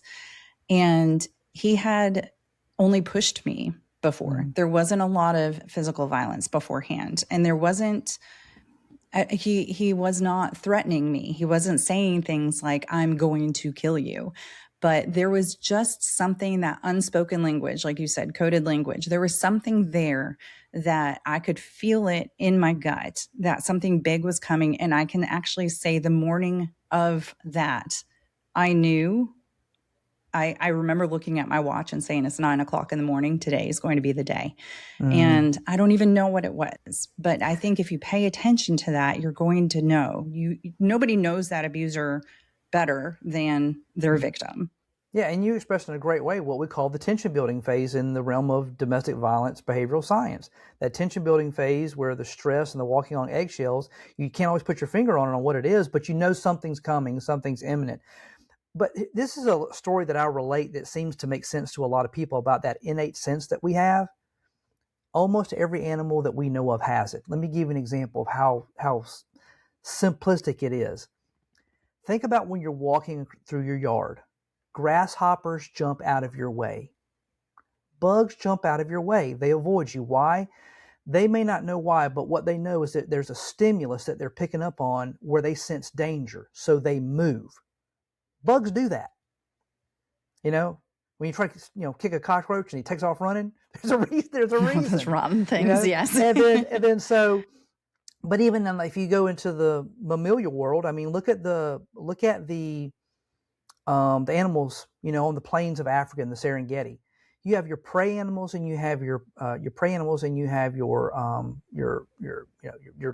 And he had only pushed me before. There wasn't a lot of physical violence beforehand. And there wasn't, he was not threatening me. He wasn't saying things like, I'm going to kill you. But there was just something, that unspoken language, like you said, coded language. There was something there that I could feel it in my gut, that something big was coming. And I can actually say the morning of that, I knew. I remember looking at my watch and saying, it's 9:00 in the morning. Today is going to be the day. And I don't even know what it was. But I think if you pay attention to that, you're going to know. Nobody knows that abuser better than their victim. Yeah, and you expressed in a great way what we call the tension building phase in the realm of domestic violence behavioral science. That tension building phase where the stress and the walking on eggshells, you can't always put your finger on what it is, but you know something's coming, something's imminent. But this is a story that I relate that seems to make sense to a lot of people about that innate sense that we have. Almost every animal that we know of has it. Let me give you an example of how simplistic it is. Think about when you're walking through your yard. Grasshoppers jump out of your way. Bugs jump out of your way. They avoid you. Why? They may not know why, but what they know is that there's a stimulus that they're picking up on where they sense danger, so they move. Bugs do that. When you try to kick a cockroach and he takes off running, there's a reason. Those rotten things, yes. and then so, but even then, if you go into the mammalian world, I mean, look at the animals, on the plains of Africa and the Serengeti. You have your prey animals, and you have your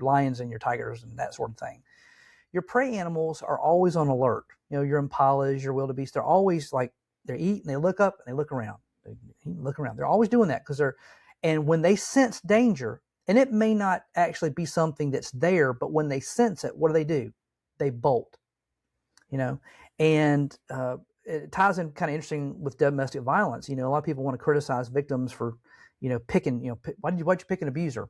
lions and your tigers and that sort of thing. Your prey animals are always on alert. Your impalas, your wildebeest, they're always like, they eat and they look up and they look around. They look around. They're always doing that and when they sense danger, and it may not actually be something that's there, but when they sense it, what do? They bolt, and it ties in kind of interesting with domestic violence. A lot of people want to criticize victims for, picking, why'd you pick an abuser?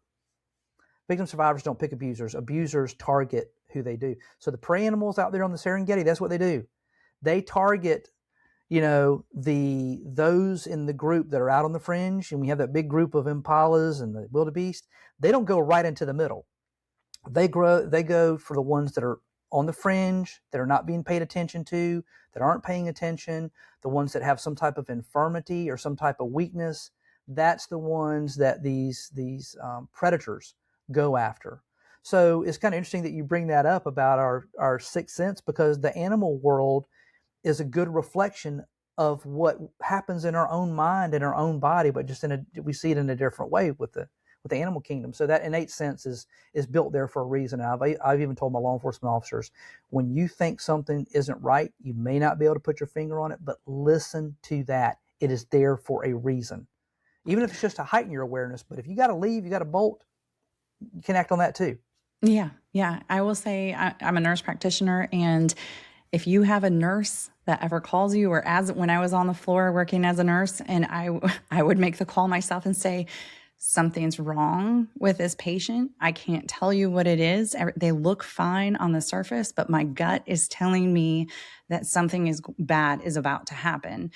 Victim survivors don't pick abusers. Abusers target who they do. So the prey animals out there on the Serengeti, that's what they do. They target, those in the group that are out on the fringe, and we have that big group of impalas and the wildebeest. They don't go right into the middle. They go for the ones that are on the fringe, that are not being paid attention to, that aren't paying attention, the ones that have some type of infirmity or some type of weakness. That's the ones that these predators go after. So it's kind of interesting that you bring that up about our sixth sense, because the animal world is a good reflection of what happens in our own mind and our own body, but just we see it in a different way with with the animal kingdom. So that innate sense is built there for a reason. And I've even told my law enforcement officers, when you think something isn't right, you may not be able to put your finger on it, but listen to that. It is there for a reason. Even if it's just to heighten your awareness. But if you got to leave, you got to bolt, you can act on that too. Yeah. Yeah. I will say I'm a nurse practitioner, and if you have a nurse that ever calls you, or as when I was on the floor working as a nurse, and I would make the call myself and say, something's wrong with this patient. I can't tell you what it is. They look fine on the surface, but my gut is telling me that something is bad is about to happen.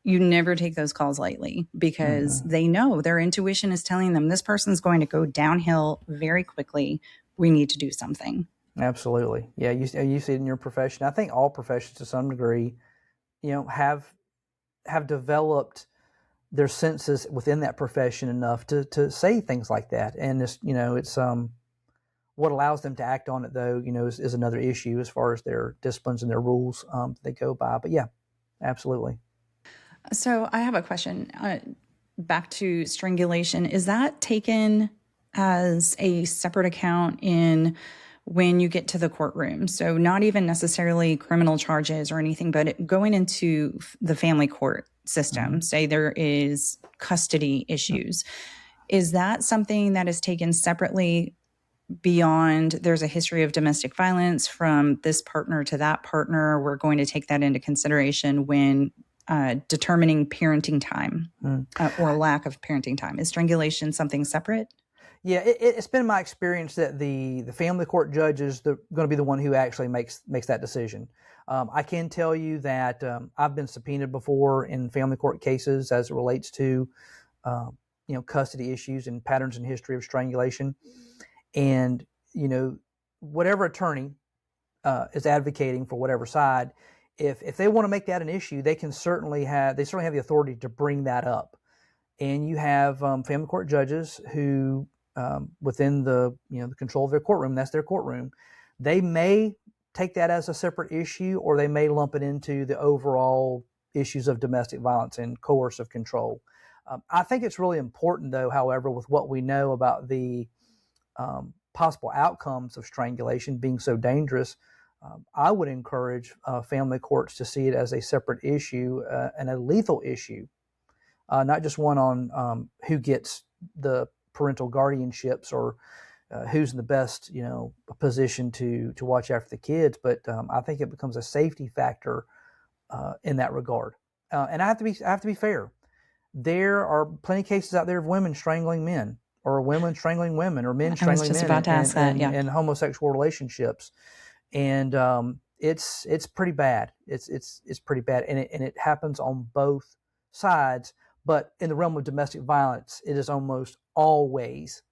You never take those calls lightly, because they know their intuition is telling them this person's going to go downhill very quickly. We need to do something. Absolutely. Yeah, you see it in your profession. I think all professions to some degree, have developed their senses within that profession enough to say things like that. And it's what allows them to act on it, though, is another issue as far as their disciplines and their rules they go by. But yeah, absolutely. So I have a question. Back to strangulation. Is that taken as a separate account in when you get to the courtroom? So not even necessarily criminal charges or anything, but going into the family court system, say there is custody issues. Is that something that is taken separately beyond there's a history of domestic violence from this partner to that partner? We're going to take that into consideration when determining parenting time or lack of parenting time. Is strangulation something separate? Yeah, it's been my experience that the family court judge is going to be the one who actually makes that decision. I can tell you that I've been subpoenaed before in family court cases as it relates to custody issues and patterns and history of strangulation. And whatever attorney is advocating for whatever side, if they want to make that an issue, they certainly have the authority to bring that up. And you have family court judges who, within the control of their courtroom, that's their courtroom, they may take that as a separate issue, or they may lump it into the overall issues of domestic violence and coercive control. I think it's really important, though, however, with what we know about the possible outcomes of strangulation being so dangerous, I would encourage family courts to see it as a separate issue and a lethal issue, not just one on who gets the parental guardianships or who's in the best position to watch after the kids, but I think it becomes a safety factor in that regard. And I have to be fair. There are plenty of cases out there of women strangling men, or women strangling women, or men strangling men in homosexual relationships, and it's pretty bad. It's pretty bad, and it happens on both sides. But in the realm of domestic violence, it is almost always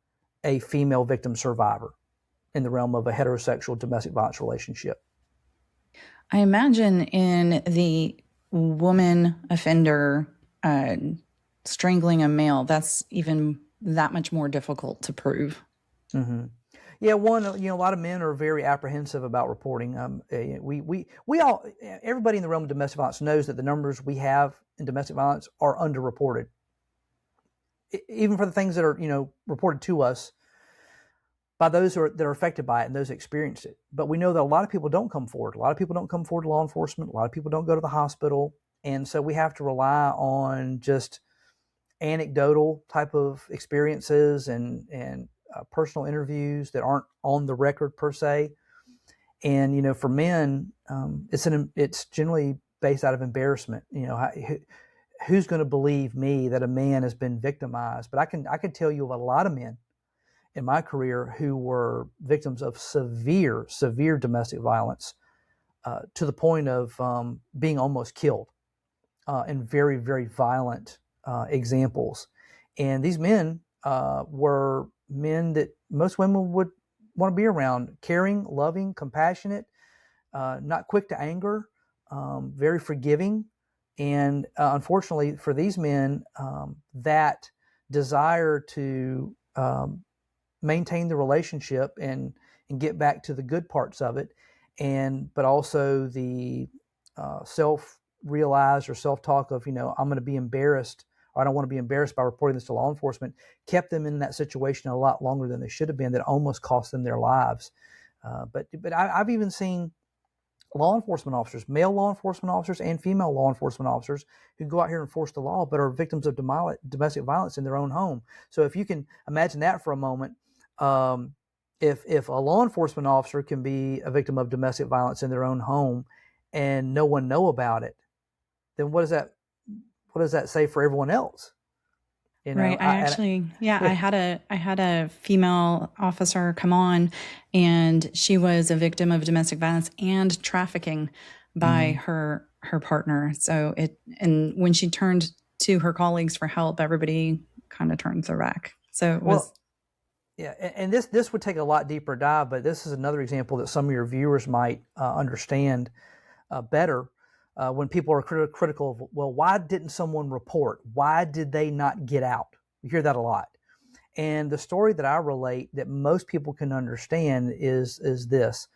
a female victim survivor in the realm of a heterosexual domestic violence relationship. I imagine in the woman offender strangling a male, that's even that much more difficult to prove. Mm-hmm. Yeah, a lot of men are very apprehensive about reporting. We all, everybody in the realm of domestic violence knows that the numbers we have in domestic violence are underreported, even for the things that are reported to us by those that are affected by it and those that experience it. But we know that a lot of people don't come forward. A lot of people don't come forward to law enforcement. A lot of people don't go to the hospital, and so we have to rely on just anecdotal type of experiences and personal interviews that aren't on the record per se. And for men, it's generally based out of embarrassment. Who's going to believe me that a man has been victimized? But I can tell you of a lot of men in my career who were victims of severe domestic violence to the point of being almost killed, in very, very violent examples. And these men were men that most women would want to be around: caring, loving, compassionate, not quick to anger, very forgiving. And unfortunately for these men, that desire to maintain the relationship and get back to the good parts of it, but also the self-realized or self-talk of, I'm going to be embarrassed or I don't want to be embarrassed by reporting this to law enforcement, kept them in that situation a lot longer than they should have been, that almost cost them their lives. But I've even seen law enforcement officers, male law enforcement officers and female law enforcement officers, who go out here and enforce the law but are victims of domestic violence in their own home. So if you can imagine that for a moment, if a law enforcement officer can be a victim of domestic violence in their own home and no one know about it, then what does that say for everyone else? You know, right. I had a female officer come on, and she was a victim of domestic violence and trafficking by her partner. So and when she turned to her colleagues for help, everybody kind of turned their back. So it was. Yeah, and this would take a lot deeper dive, but this is another example that some of your viewers might understand better. When people are critical of, well, why didn't someone report? Why did they not get out? You hear that a lot. And the story that I relate that most people can understand is this.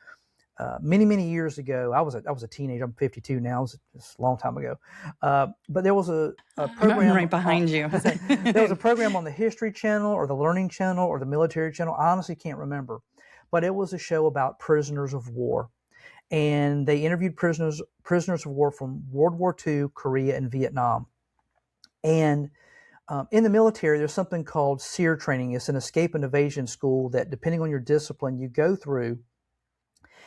Many, many years ago, I was a teenager. I'm 52 now. It was just a long time ago. But there was a program. I'm right behind you. There was a program on the History Channel or the Learning Channel or the Military Channel. I honestly can't remember. But it was a show about prisoners of war. And they interviewed prisoners of war from World War II, Korea, and Vietnam. And in the military, there's something called SEER training. It's an escape and evasion school that, depending on your discipline, you go through.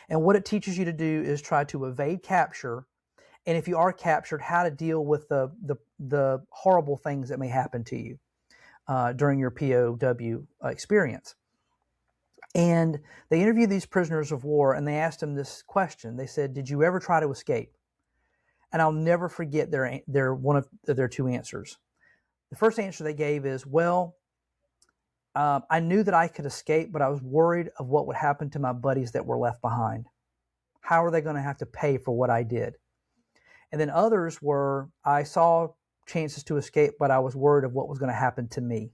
And what it teaches you to do is try to evade capture. And if you are captured, how to deal with the horrible things that may happen to you during your POW experience. And they interviewed these prisoners of war, and they asked them this question. They said, "Did you ever try to escape?" And I'll never forget their one of their two answers. The first answer they gave is, "Well, I knew that I could escape, but I was worried of what would happen to my buddies that were left behind. How are they going to have to pay for what I did?" And then others were, "I saw chances to escape, but I was worried of what was going to happen to me."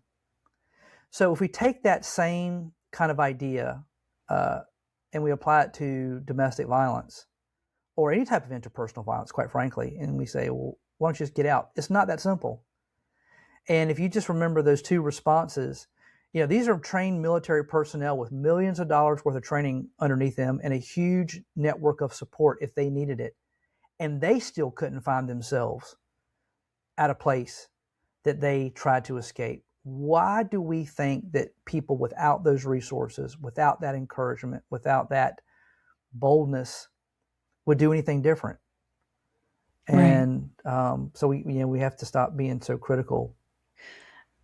So if we take that same kind of idea and we apply it to domestic violence or any type of interpersonal violence, quite frankly, and we say, well, why don't you just get out? It's not that simple. And if you just remember those two responses, you know, these are trained military personnel with millions of dollars worth of training underneath them and a huge network of support if they needed it. And they still couldn't find themselves at a place that they tried to escape. Why do we think that people without those resources, without that encouragement, without that boldness would do anything different? And so we have to stop being so critical.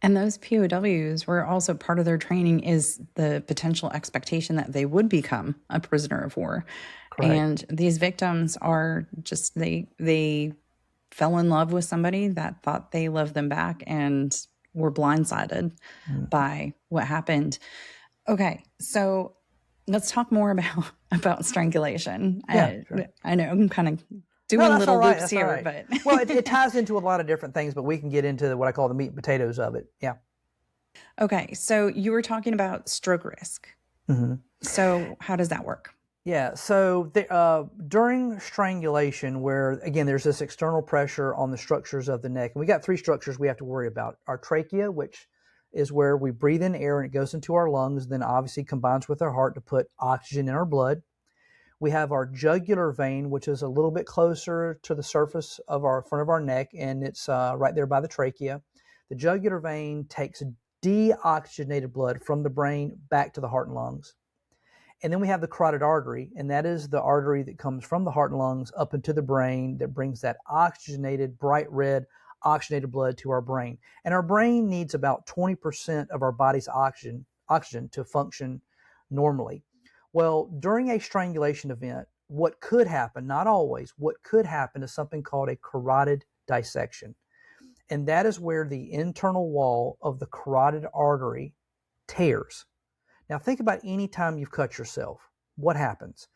And those POWs were also part of their training is the potential expectation that they would become a prisoner of war. Correct. And these victims are just, they fell in love with somebody that thought they loved them back and were blindsided by what happened. Okay, so let's talk more about strangulation. Yeah, sure. I know I'm kind of doing little loops here, but well, it ties into a lot of different things, but we can get into what I call the meat and potatoes of it. Yeah. Okay, so you were talking about stroke risk. Mm-hmm. So how does that work? Yeah, so during strangulation, where, again, there's this external pressure on the structures of the neck, and we got three structures we have to worry about. Our trachea, which is where we breathe in air and it goes into our lungs, then obviously combines with our heart to put oxygen in our blood. We have our jugular vein, which is a little bit closer to the surface of our front of our neck, and it's right there by the trachea. The jugular vein takes deoxygenated blood from the brain back to the heart and lungs. And then we have the carotid artery, and that is the artery that comes from the heart and lungs up into the brain that brings that oxygenated, bright red, oxygenated blood to our brain. And our brain needs about 20% of our body's oxygen to function normally. Well, during a strangulation event, what could happen, not always, what could happen is something called a carotid dissection. And that is where the internal wall of the carotid artery tears. Now think about any time you've cut yourself. What happens?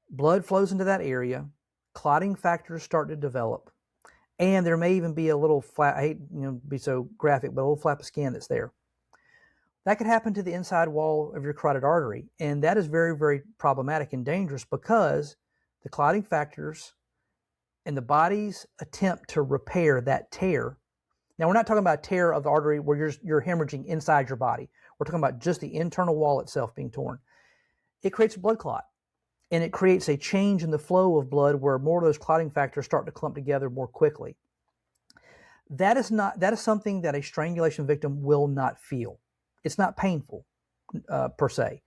Blood flows into that area, clotting factors start to develop, and there may even be a little flap, I hate to be so graphic, but a little flap of skin that's there. That could happen to the inside wall of your carotid artery, and that is very, very problematic and dangerous because the clotting factors and the body's attempt to repair that tear Now, we're not talking about a tear of the artery where you're hemorrhaging inside your body. We're talking about just the internal wall itself being torn. It creates a blood clot, and it creates a change in the flow of blood where more of those clotting factors start to clump together more quickly. That is something that a strangulation victim will not feel. It's not painful per se.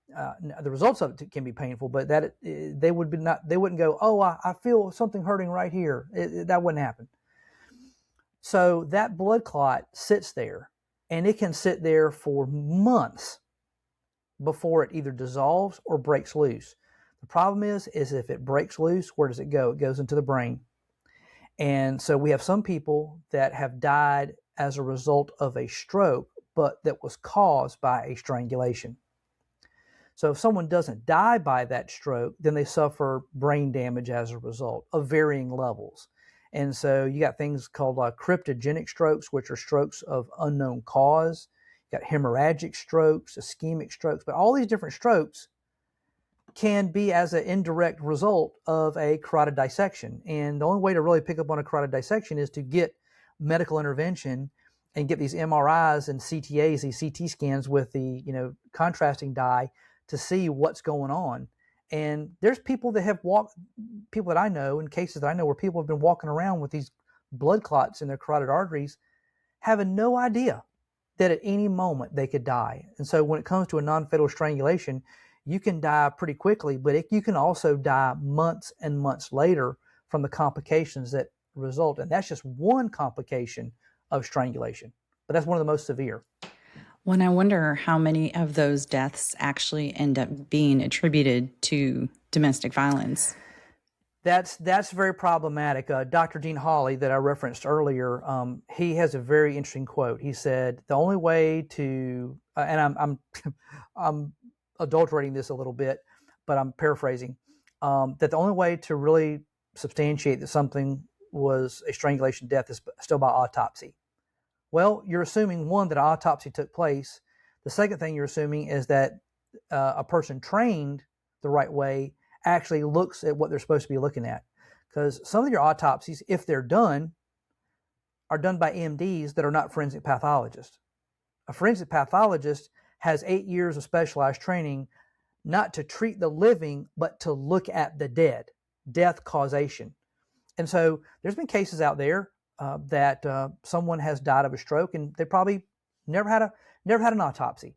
The results of it can be painful, but they wouldn't go, oh, I feel something hurting right here. That wouldn't happen. So that blood clot sits there, and it can sit there for months before it either dissolves or breaks loose. The problem is if it breaks loose, where does it go? It goes into the brain. And so we have some people that have died as a result of a stroke, but that was caused by a strangulation. So if someone doesn't die by that stroke, then they suffer brain damage as a result of varying levels. And so you got things called cryptogenic strokes, which are strokes of unknown cause. You got hemorrhagic strokes, ischemic strokes, but all these different strokes can be as an indirect result of a carotid dissection. And the only way to really pick up on a carotid dissection is to get medical intervention and get these MRIs and CTAs, these CT scans with the contrasting dye to see what's going on. And there's people that I know, in cases that I know where people have been walking around with these blood clots in their carotid arteries, having no idea that at any moment they could die. And so when it comes to a non-fatal strangulation, you can die pretty quickly, but you can also die months and months later from the complications that result. And that's just one complication of strangulation, but that's one of the most severe. Well, I wonder how many of those deaths actually end up being attributed to domestic violence. That's very problematic. Dr. Dean Hawley, that I referenced earlier, he has a very interesting quote. He said, "The only way to," and I'm adulterating this a little bit, but I'm paraphrasing, that the only way to really substantiate that something was a strangulation death is still by autopsy. Well, you're assuming, one, that an autopsy took place. The second thing you're assuming is that a person trained the right way actually looks at what they're supposed to be looking at. Because some of your autopsies, if they're done, are done by MDs that are not forensic pathologists. A forensic pathologist has 8 years of specialized training not to treat the living, but to look at the death causation. And so there's been cases out there that someone has died of a stroke, and they probably never had an autopsy,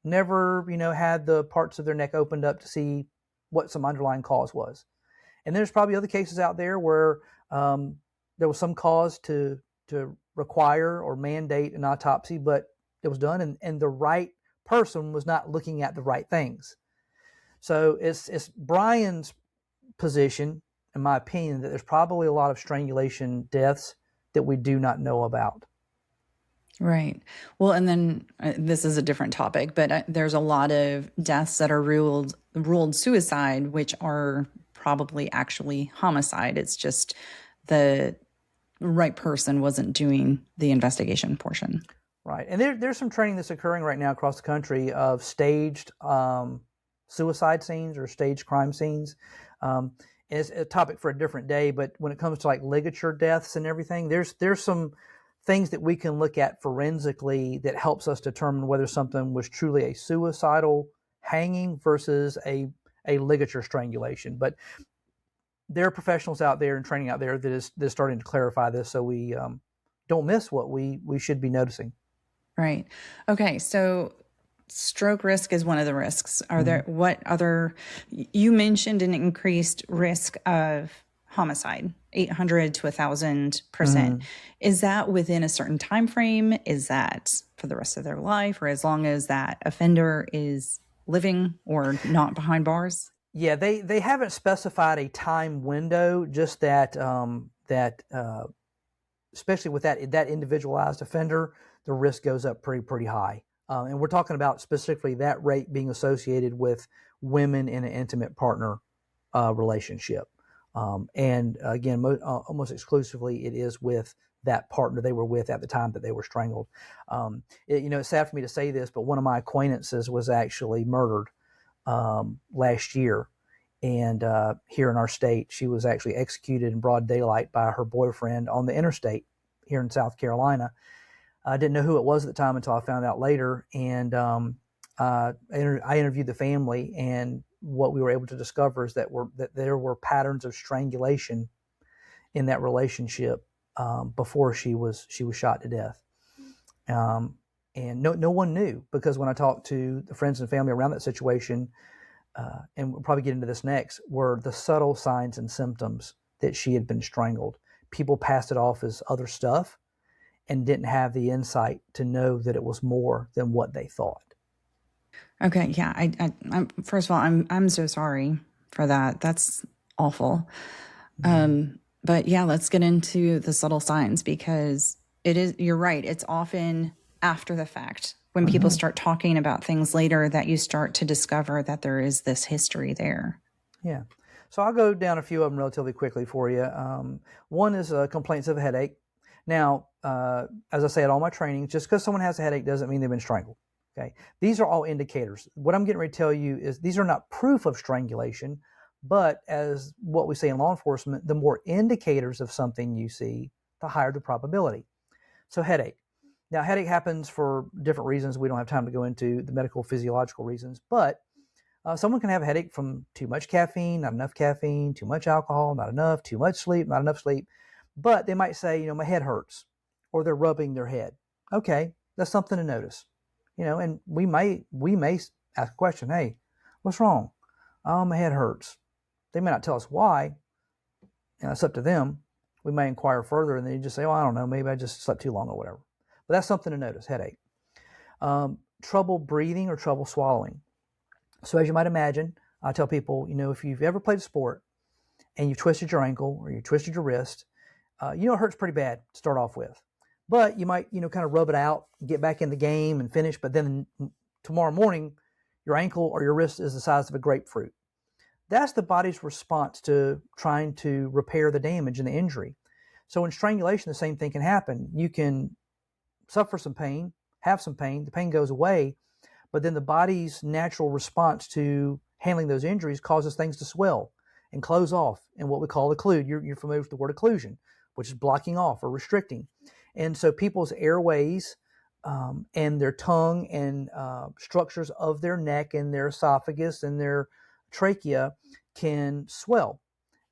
never had the parts of their neck opened up to see what some underlying cause was. And there's probably other cases out there where there was some cause to require or mandate an autopsy, but it was done, and the right person was not looking at the right things. So it's Brian's position, in my opinion, that there's probably a lot of strangulation deaths that we do not know about. Right. Well, and then this is a different topic, but there's a lot of deaths that are ruled suicide, which are probably actually homicide. It's just the right person wasn't doing the investigation portion. Right. And there's some training that's occurring right now across the country of staged suicide scenes or staged crime scenes. It's a topic for a different day, but when it comes to like ligature deaths and everything, there's some things that we can look at forensically that helps us determine whether something was truly a suicidal hanging versus a ligature strangulation. But there are professionals out there and training out there that is starting to clarify this, so we don't miss what we should be noticing. Right. Okay. So stroke risk is one of the risks. Are there, what other, you mentioned an increased risk of homicide, 800 to 1,000%. Is that within a certain time frame? Is that for the rest of their life, or as long as that offender is living or not behind bars? Yeah, they haven't specified a time window, just that especially with that individualized offender, the risk goes up pretty high. And we're talking about specifically that rate being associated with women in an intimate partner relationship. And again, almost exclusively, it is with that partner they were with at the time that they were strangled. It's sad for me to say this, but one of my acquaintances was actually murdered last year. And here in our state, she was actually executed in broad daylight by her boyfriend on the interstate. here in South Carolina. I didn't know who it was at the time until I found out later. And I interviewed the family, and what we were able to discover is that there were patterns of strangulation in that relationship before she was shot to death. And no one knew, because when I talked to the friends and family around that situation, and we'll probably get into this next, were the subtle signs and symptoms that she had been strangled. People passed it off as other stuff and didn't have the insight to know that it was more than what they thought. Okay, yeah. I'm first of all, I'm so sorry for that. That's awful. But yeah, let's get into the subtle signs, because you're right. It's often after the fact, when people start talking about things later, that you start to discover that there is this history there. Yeah. So I'll go down a few of them relatively quickly for you. One is complaints of a headache. Now, as I say at all my trainings, just because someone has a headache doesn't mean they've been strangled. Okay. These are all indicators. What I'm getting ready to tell you is these are not proof of strangulation, but as what we say in law enforcement, the more indicators of something you see, the higher the probability. So headache. Now, headache happens for different reasons. We don't have time to go into the medical physiological reasons, but someone can have a headache from too much caffeine, not enough caffeine, too much alcohol, not enough, too much sleep, not enough sleep. But they might say, my head hurts, or they're rubbing their head. Okay, that's something to notice. And we may ask a question, hey, what's wrong? Oh, my head hurts. They may not tell us why, and it's up to them. We may inquire further, and they just say, oh, I don't know, maybe I just slept too long or whatever. But that's something to notice, headache. Trouble breathing or trouble swallowing. So as you might imagine, I tell people, if you've ever played a sport and you've twisted your ankle or you twisted your wrist, it hurts pretty bad to start off with. But you might, kind of rub it out, get back in the game and finish. But then tomorrow morning, your ankle or your wrist is the size of a grapefruit. That's the body's response to trying to repair the damage and the injury. So in strangulation, the same thing can happen. You can suffer some pain, have some pain, the pain goes away, but then the body's natural response to handling those injuries causes things to swell and close off, and what we call occlude. You're familiar with the word occlusion, which is blocking off or restricting. And so people's airways and their tongue and structures of their neck and their esophagus and their trachea can swell,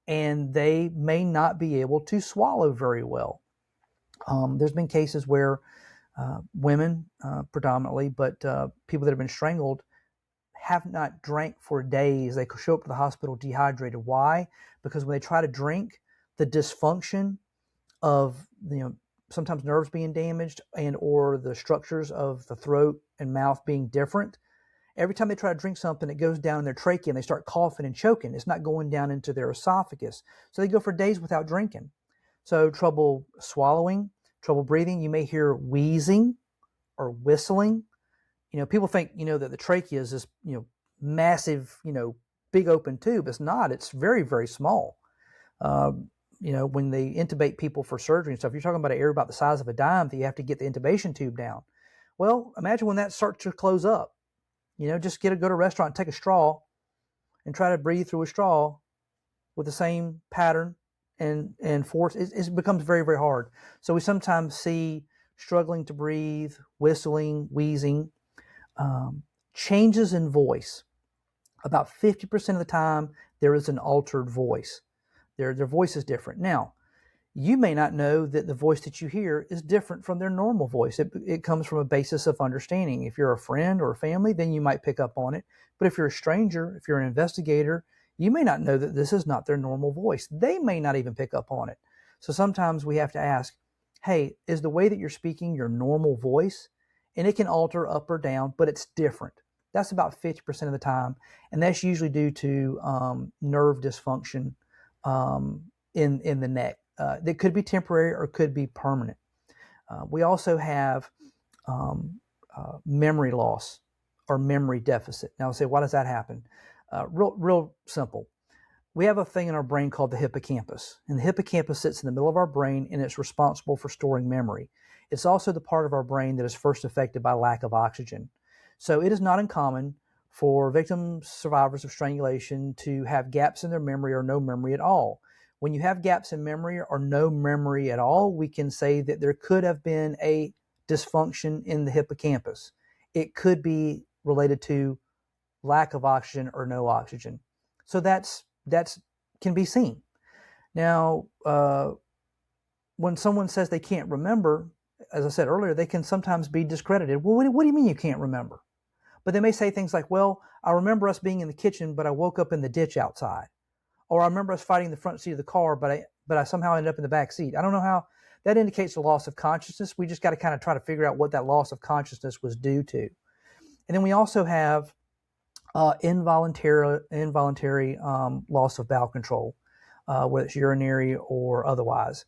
and they may not be able to swallow very well. There's been cases where women predominantly, but people that have been strangled have not drank for days. They show up to the hospital dehydrated. Why? Because when they try to drink, the dysfunction of sometimes nerves being damaged and or the structures of the throat and mouth being different. Every time they try to drink something, it goes down in their trachea and they start coughing and choking. It's not going down into their esophagus. So they go for days without drinking. So trouble swallowing, trouble breathing. You may hear wheezing or whistling. People think, that the trachea is this, massive, big open tube. It's not. It's very, very small. When they intubate people for surgery and stuff, you're talking about an area about the size of a dime that you have to get the intubation tube down. Well, imagine when that starts to close up. Just go to a restaurant and take a straw and try to breathe through a straw with the same pattern and force. It becomes very, very hard. So we sometimes see struggling to breathe, whistling, wheezing, changes in voice. About 50% of the time, there is an altered voice. Their voice is different. Now, you may not know that the voice that you hear is different from their normal voice. It comes from a basis of understanding. If you're a friend or a family, then you might pick up on it. But if you're a stranger, if you're an investigator, you may not know that this is not their normal voice. They may not even pick up on it. So sometimes we have to ask, hey, is the way that you're speaking your normal voice? And it can alter up or down, but it's different. That's about 50% of the time. And that's usually due to nerve dysfunction in the neck. That could be temporary or could be permanent. We also have memory loss or memory deficit. Now, I'll say, why does that happen? Real simple. We have a thing in our brain called the hippocampus. And the hippocampus sits in the middle of our brain, and it's responsible for storing memory. It's also the part of our brain that is first affected by lack of oxygen. So it is not uncommon for victims, survivors of strangulation to have gaps in their memory or no memory at all. When you have gaps in memory or no memory at all, we can say that there could have been a dysfunction in the hippocampus. It could be related to lack of oxygen or no oxygen. So that's can be seen. Now, when someone says they can't remember, as I said earlier, they can sometimes be discredited. Well, what do you mean you can't remember? But they may say things like, well, I remember us being in the kitchen, but I woke up in the ditch outside. Or I remember us fighting in the front seat of the car, but I somehow ended up in the back seat. I don't know how. That indicates a loss of consciousness. We just got to kind of try to figure out what that loss of consciousness was due to. And then we also have involuntary loss of bowel control, whether it's urinary or otherwise.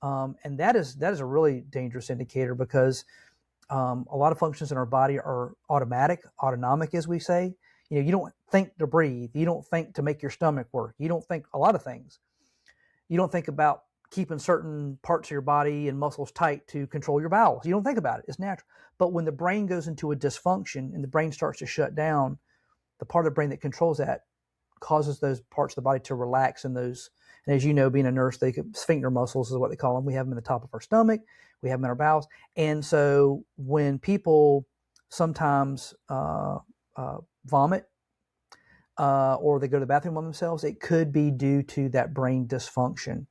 And that is a really dangerous indicator because a lot of functions in our body are autonomic, as we say. You don't think to breathe. You don't think to make your stomach work. You don't think a lot of things. You don't think about keeping certain parts of your body and muscles tight to control your bowels. You don't think about it. It's natural. But when the brain goes into a dysfunction and the brain starts to shut down, the part of the brain that controls that causes those parts of the body to relax. And as you know, being a nurse, sphincter muscles is what they call them. We have them in the top of our stomach. We have them in our bowels. And so when people sometimes vomit or they go to the bathroom on themselves, it could be due to that brain dysfunction.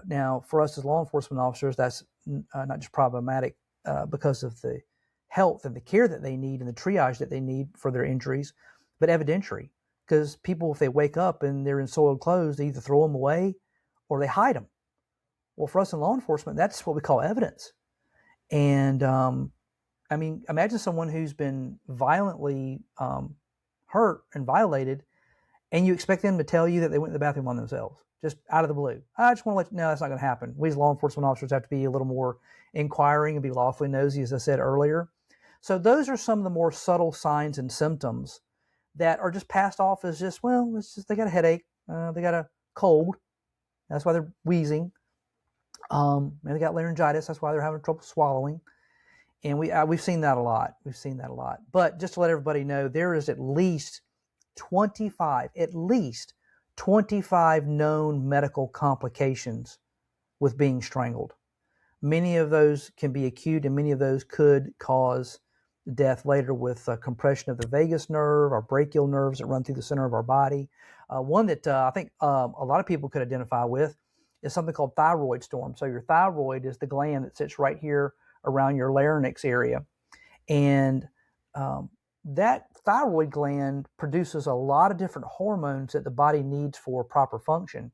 Now, for us as law enforcement officers, that's not just problematic because of the health and the care that they need and the triage that they need for their injuries, but evidentiary. Because people, if they wake up and they're in soiled clothes, they either throw them away or they hide them. Well, for us in law enforcement, that's what we call evidence. And imagine someone who's been violently hurt and violated, and you expect them to tell you that they went to the bathroom on themselves, just out of the blue. I just want to let you know that's not going to happen. We as law enforcement officers have to be a little more inquiring and be lawfully nosy, as I said earlier. So those are some of the more subtle signs and symptoms that are just passed off as just, well, it's just they got a headache, they got a cold, that's why they're wheezing. Maybe they got laryngitis, that's why they're having trouble swallowing. And we've seen that a lot. But just to let everybody know, there is at least 25 known medical complications with being strangled. Many of those can be acute, and many of those could cause death later with compression of the vagus nerve or brachial nerves that run through the center of our body. One that I think a lot of people could identify with is something called thyroid storm. So your thyroid is the gland that sits right here around your larynx area. And that thyroid gland produces a lot of different hormones that the body needs for proper function.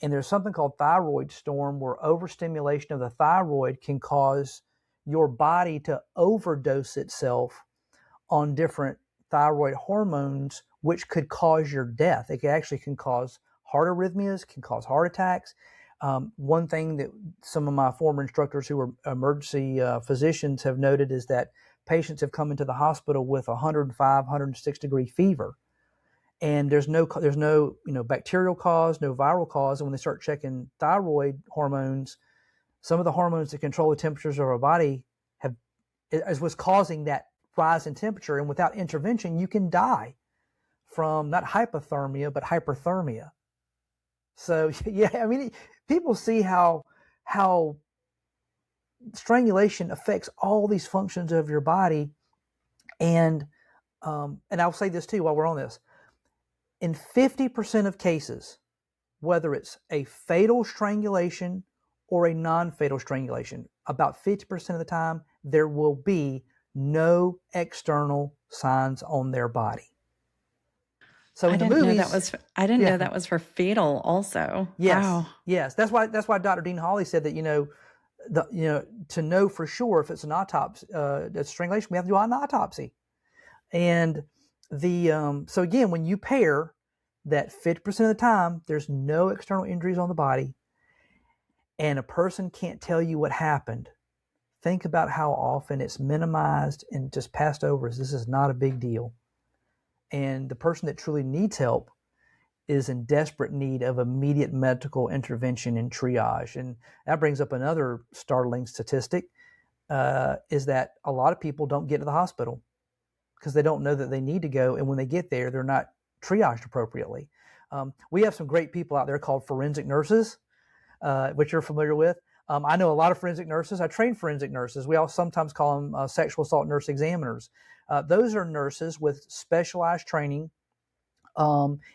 And there's something called thyroid storm where overstimulation of the thyroid can cause your body to overdose itself on different thyroid hormones, which could cause your death. It actually can cause heart arrhythmias, can cause heart attacks. One thing that some of my former instructors who were emergency physicians have noted is that patients have come into the hospital with 105, 106 degree fever. And there's no bacterial cause, no viral cause. And when they start checking thyroid hormones, some of the hormones that control the temperatures of our body is what's causing that rise in temperature. And without intervention, you can die from not hypothermia, but hyperthermia. So, yeah, people see how strangulation affects all these functions of your body. And I'll say this too while we're on this. In 50% of cases, whether it's a fatal strangulation or a non-fatal strangulation, about 50% of the time, there will be no external signs on their body. So I didn't know that was for fatal also. Yes. Wow. Yes. That's why Dr. Dean Hawley said that, to know for sure if it's an autopsy, strangulation, we have to do an autopsy. And so again, when you pair that 50% of the time, there's no external injuries on the body, and a person can't tell you what happened, think about how often it's minimized and just passed over as this is not a big deal. And the person that truly needs help is in desperate need of immediate medical intervention and triage. And that brings up another startling statistic, is that a lot of people don't get to the hospital because they don't know that they need to go. And when they get there, they're not triaged appropriately. We have some great people out there called forensic nurses, which you're familiar with. I know a lot of forensic nurses. I train forensic nurses. We all sometimes call them sexual assault nurse examiners. Those are nurses with specialized training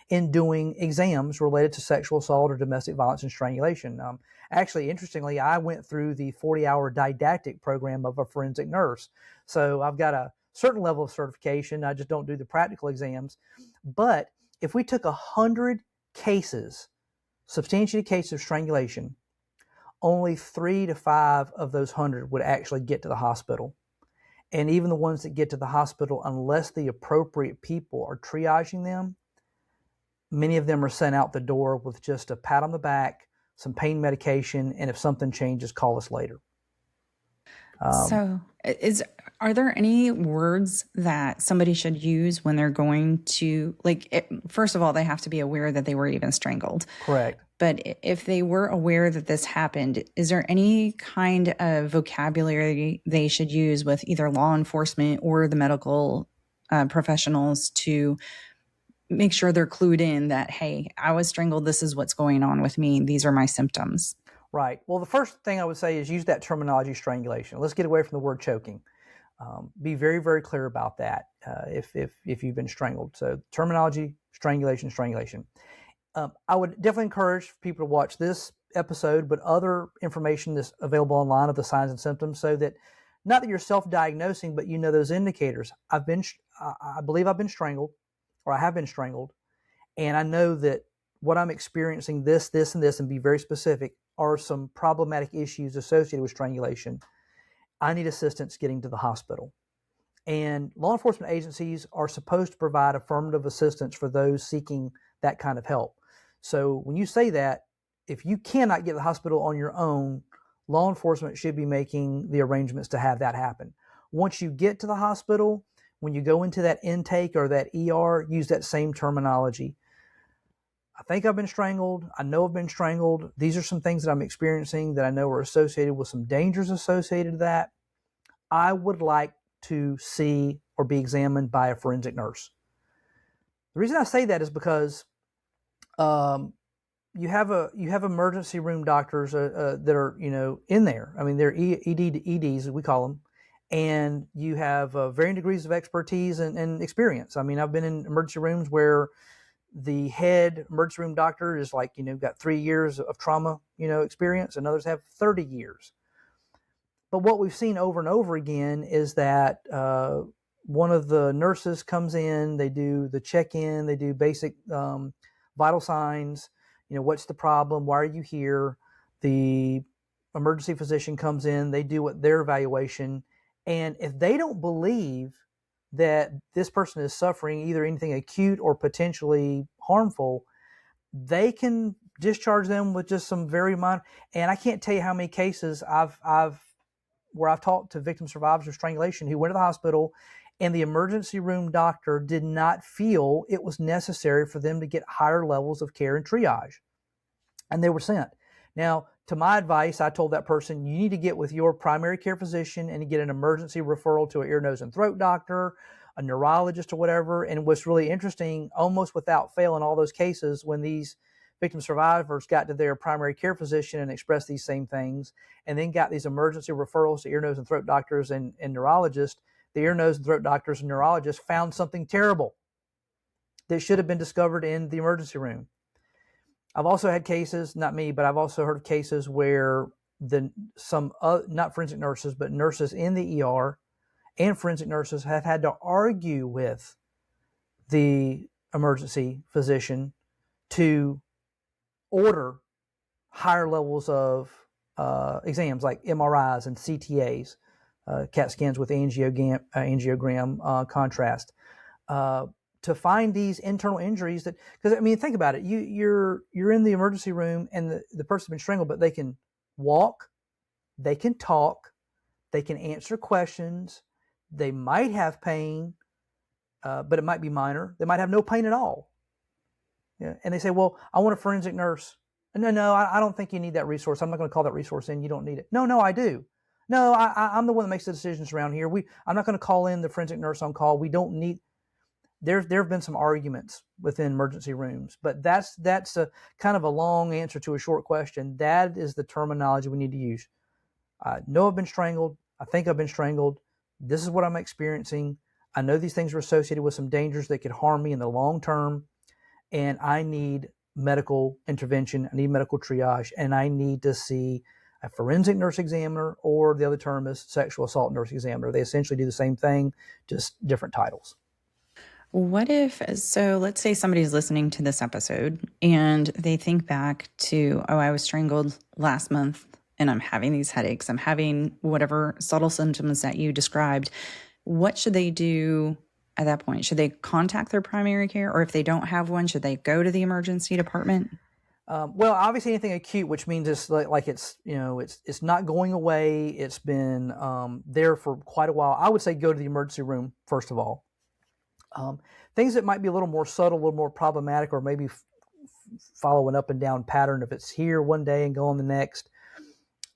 in doing exams related to sexual assault or domestic violence and strangulation. Actually, interestingly, I went through the 40-hour didactic program of a forensic nurse. So I've got a certain level of certification. I just don't do the practical exams. But if we took 100 cases, substantiated cases of strangulation, only 3 to 5 of those 100 would actually get to the hospital. And even the ones that get to the hospital, unless the appropriate people are triaging them, many of them are sent out the door with just a pat on the back, some pain medication, and if something changes, call us later. Are there any words that somebody should use when they're going to, first of all, they have to be aware that they were even strangled. Correct. But if they were aware that this happened, is there any kind of vocabulary they should use with either law enforcement or the medical professionals to make sure they're clued in that, hey, I was strangled. This is what's going on with me. These are my symptoms. Right. Well, the first thing I would say is use that terminology, strangulation. Let's get away from the word choking. Be very, very clear about that if you've been strangled. So terminology, strangulation. I would definitely encourage people to watch this episode, but other information that's available online of the signs and symptoms, so that not that you're self-diagnosing, but you know those indicators. I believe I've been strangled, or I have been strangled, and I know that what I'm experiencing, this, and be very specific, are some problematic issues associated with strangulation. I need assistance getting to the hospital. And law enforcement agencies are supposed to provide affirmative assistance for those seeking that kind of help. So when you say that, if you cannot get to the hospital on your own, law enforcement should be making the arrangements to have that happen. Once you get to the hospital, when you go into that intake or that ER, use that same terminology. I think I've been strangled. I know I've been strangled. These are some things that I'm experiencing that I know are associated with some dangers associated to that. I would like to see or be examined by a forensic nurse. The reason I say that is because you have emergency room doctors that are in there. I mean, they're EDs, as we call them, and you have varying degrees of expertise and experience. I mean, I've been in emergency rooms where the head emergency room doctor is got 3 years of trauma experience, and others have 30 years. But what we've seen over and over again is that one of the nurses comes in, they do the check-in, they do basic vital signs, what's the problem, why are you here? The emergency physician comes in, they do their evaluation, and if they don't believe that this person is suffering either anything acute or potentially harmful, they can discharge them with just some very minor. And I can't tell you how many cases where I've talked to victim survivors of strangulation who went to the hospital, and the emergency room doctor did not feel it was necessary for them to get higher levels of care and triage, and they were sent. Now, to my advice, I told that person, you need to get with your primary care physician and get an emergency referral to an ear, nose, and throat doctor, a neurologist, or whatever. And what's really interesting, almost without fail in all those cases, when these victim survivors got to their primary care physician and expressed these same things, and then got these emergency referrals to ear, nose, and throat doctors and neurologists, the ear, nose, and throat doctors and neurologists found something terrible that should have been discovered in the emergency room. I've also had cases, not me, but I've also heard of cases where not forensic nurses, but nurses in the ER and forensic nurses have had to argue with the emergency physician to order higher levels of exams like MRIs and CTAs, CAT scans with angiogram contrast, to find these internal injuries that, because I mean, think about it. You're in the emergency room and the person's been strangled, but they can walk, they can talk, they can answer questions, they might have pain, but it might be minor. They might have no pain at all. Yeah. And they say, well, I want a forensic nurse. No, I don't think you need that resource. I'm not going to call that resource in. You don't need it. No, I do. No, I'm the one that makes the decisions around here. I'm not going to call in the forensic nurse on call. We don't need. there have been some arguments within emergency rooms, but that's a kind of a long answer to a short question. That is the terminology we need to use. I know I've been strangled. I think I've been strangled. This is what I'm experiencing. I know these things are associated with some dangers that could harm me in the long term, and I need medical intervention. I need medical triage, and I need to see a forensic nurse examiner, or the other term is sexual assault nurse examiner. They essentially do the same thing, just different titles. What if, so let's say somebody's listening to this episode and they think back to, oh, I was strangled last month and I'm having these headaches. I'm having whatever subtle symptoms that you described. What should they do at that point? Should they contact their primary care? Or if they don't have one, should they go to the emergency department? Well, obviously anything acute, which means it's like it's, you know, it's not going away. It's been there for quite a while. I would say go to the emergency room, first of all. Things that might be a little more subtle, a little more problematic, or maybe follow an up and down pattern. If it's here one day and go on the next,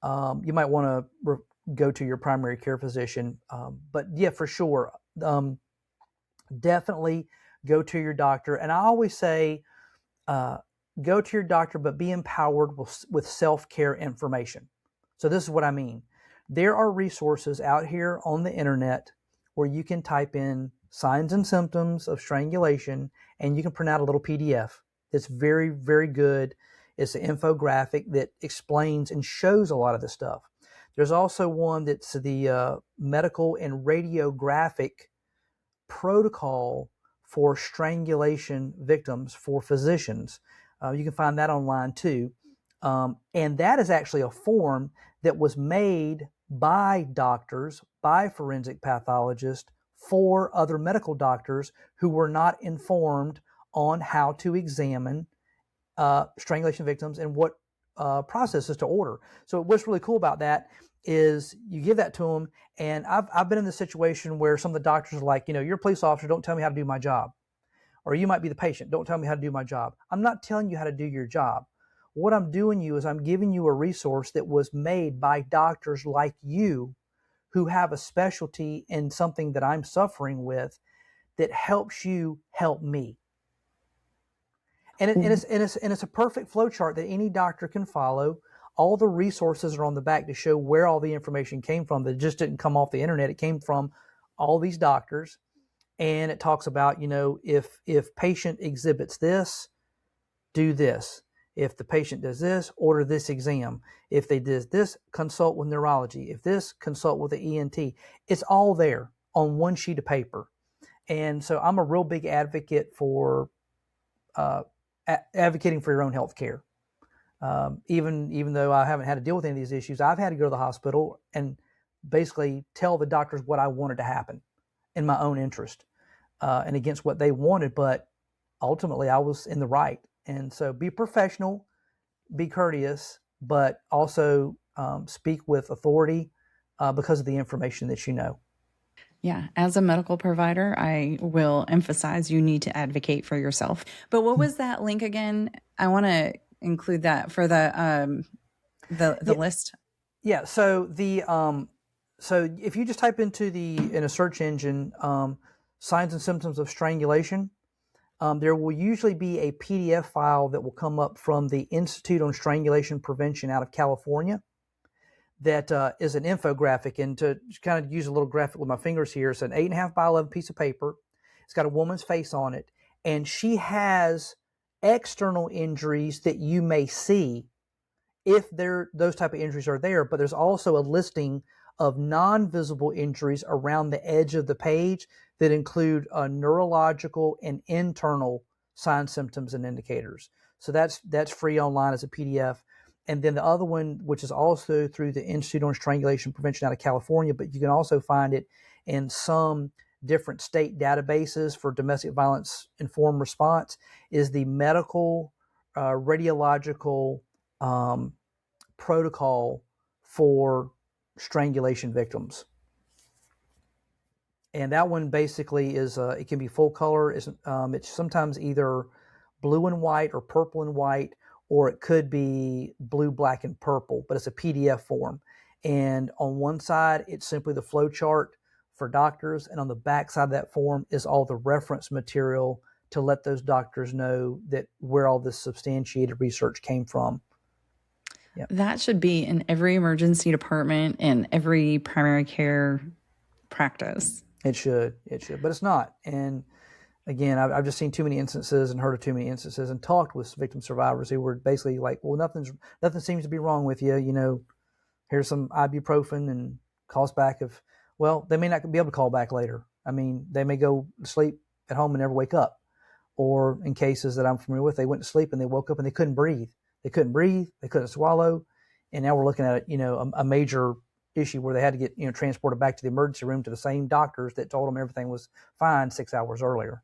you might want to go to your primary care physician. But yeah, for sure, definitely go to your doctor. And I always say, go to your doctor, but be empowered with self-care information. So this is what I mean. There are resources out here on the internet where you can type in signs and symptoms of strangulation, and you can print out a little PDF. It's very, very good. It's an infographic that explains and shows a lot of this stuff. There's also one that's the medical and radiographic protocol for strangulation victims for physicians. You can find that online too. And that is actually a form that was made by doctors, by forensic pathologists, for other medical doctors who were not informed on how to examine strangulation victims and what processes to order. So what's really cool about that is you give that to them. And I've been in the situation where some of the doctors are like, you know, you're a police officer, don't tell me how to do my job. Or you might be the patient, don't tell me how to do my job. I'm not telling you how to do your job. What I'm doing is I'm giving you a resource that was made by doctors like you who have a specialty in something that I'm suffering with that helps you help me. And it's a perfect flow chart that any doctor can follow. All the resources are on the back to show where all the information came from. That just didn't come off the internet. It came from all these doctors. And it talks about, you know, if patient exhibits this, do this. If the patient does this, order this exam. If they did this, consult with neurology. If this, consult with the ENT. It's all there on one sheet of paper. And so I'm a real big advocate for advocating for your own health care. Even though I haven't had to deal with any of these issues, I've had to go to the hospital and basically tell the doctors what I wanted to happen in my own interest and against what they wanted. But ultimately, I was in the right. And so be professional, be courteous, but also speak with authority because of the information that you know. Yeah, as a medical provider, I will emphasize you need to advocate for yourself. But what was that link again? I want to include that for the list. Yeah. So so if you just type into in a search engine signs and symptoms of strangulation, there will usually be a PDF file that will come up from the Institute on Strangulation Prevention out of California. That is an infographic, and to kind of use a little graphic with my fingers here, it's an 8.5 by 11 piece of paper. It's got a woman's face on it, and she has external injuries that you may see if those type of injuries are there, but there's also a listing of non-visible injuries around the edge of the page that include neurological and internal signs, symptoms, and indicators. So that's free online as a PDF. And then the other one, which is also through the Institute on Strangulation Prevention out of California, but you can also find it in some different state databases for domestic violence informed response, is the medical radiological protocol for strangulation victims. And that one basically is, it can be full color. It's sometimes either blue and white or purple and white, or it could be blue, black, and purple, but it's a PDF form. And on one side, it's simply the flow chart for doctors, and on the back side of that form is all the reference material to let those doctors know that where all this substantiated research came from. Yeah. That should be in every emergency department and every primary care practice. It should, but it's not. And again, I've just seen too many instances and heard of too many instances and talked with victim survivors who were basically like, well, nothing seems to be wrong with you. You know, here's some ibuprofen, and calls back of, well, they may not be able to call back later. I mean, they may go to sleep at home and never wake up. Or in cases that I'm familiar with, they went to sleep and they woke up and they couldn't breathe. They couldn't swallow. And now we're looking at, a major issue where they had to get, transported back to the emergency room to the same doctors that told them everything was fine 6 hours earlier.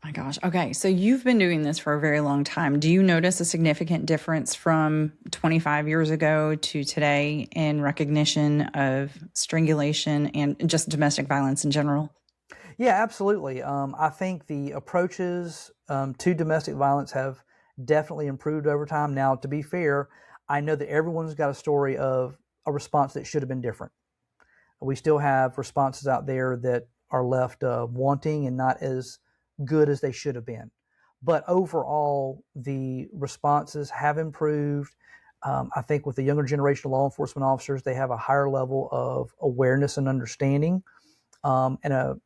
My gosh. Okay. So you've been doing this for a very long time. Do you notice a significant difference from 25 years ago to today in recognition of strangulation and just domestic violence in general? Yeah, absolutely. I think the approaches to domestic violence have definitely improved over time. Now, to be fair, I know that everyone's got a story of a response that should have been different. We still have responses out there that are left wanting and not as good as they should have been. But overall, the responses have improved. I think with the younger generation of law enforcement officers, they have a higher level of awareness and understanding, and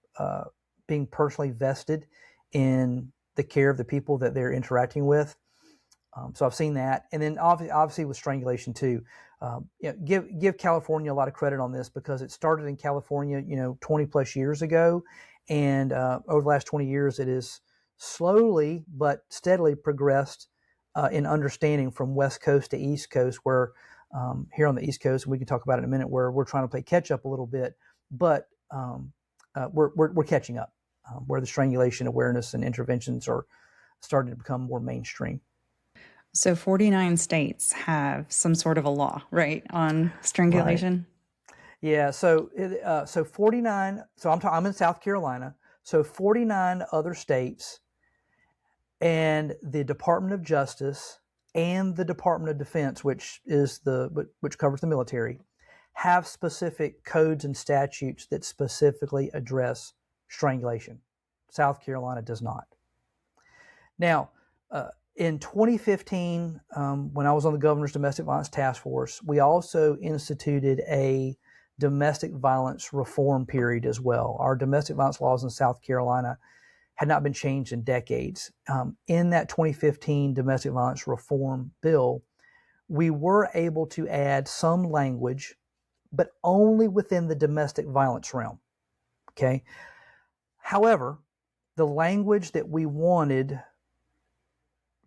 being personally vested in the care of the people that they're interacting with. So I've seen that. And then obviously with strangulation too. Give California a lot of credit on this, because it started in California, 20 plus years ago. And over the last 20 years, it is slowly but steadily progressed in understanding from West Coast to East Coast, where here on the East Coast, and we can talk about it in a minute, where we're trying to play catch up a little bit, but we're catching up, where the strangulation awareness and interventions are starting to become more mainstream. So 49 states have some sort of a law, right, on strangulation? Right. Yeah, so 49, so I'm in South Carolina, so 49 other states and the Department of Justice and the Department of Defense, which covers the military, have specific codes and statutes that specifically address strangulation. South Carolina does not. Now, in 2015, when I was on the Governor's Domestic Violence Task Force, we also instituted a domestic violence reform period as well. Our domestic violence laws in South Carolina had not been changed in decades. In that 2015 domestic violence reform bill, we were able to add some language, but only within the domestic violence realm. Okay. However, the language that we wanted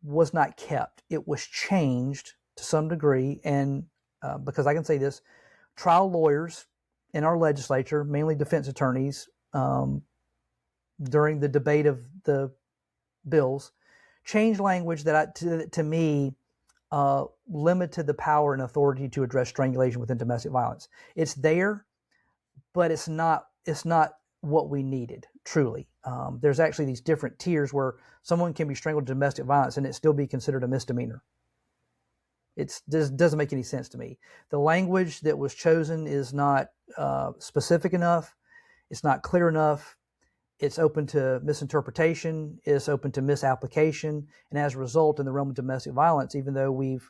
was not kept. It was changed to some degree. And because I can say this, trial lawyers in our legislature, mainly defense attorneys, during the debate of the bills, changed language that to me limited the power and authority to address strangulation within domestic violence. It's there, but it's not what we needed, truly. There's actually these different tiers where someone can be strangled in domestic violence and it still be considered a misdemeanor. It doesn't make any sense to me. The language that was chosen is not specific enough. It's not clear enough. It's open to misinterpretation. It's open to misapplication. And as a result, in the realm of domestic violence, even though we've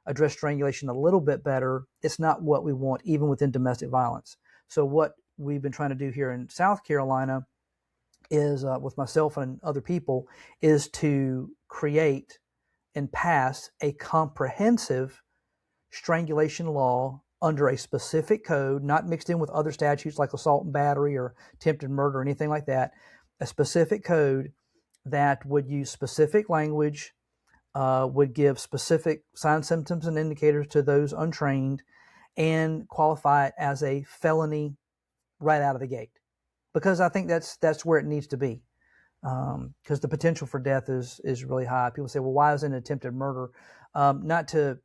addressed strangulation a little bit better, it's not what we want, even within domestic violence. So what we've been trying to do here in South Carolina is, with myself and other people, is to create and pass a comprehensive strangulation law under a specific code, not mixed in with other statutes like assault and battery or attempted murder or anything like that, a specific code that would use specific language, would give specific signs, symptoms, and indicators to those untrained, and qualify it as a felony right out of the gate. Because I think that's where it needs to be. Because the potential for death is really high. People say, well, why is it an attempted murder? Not to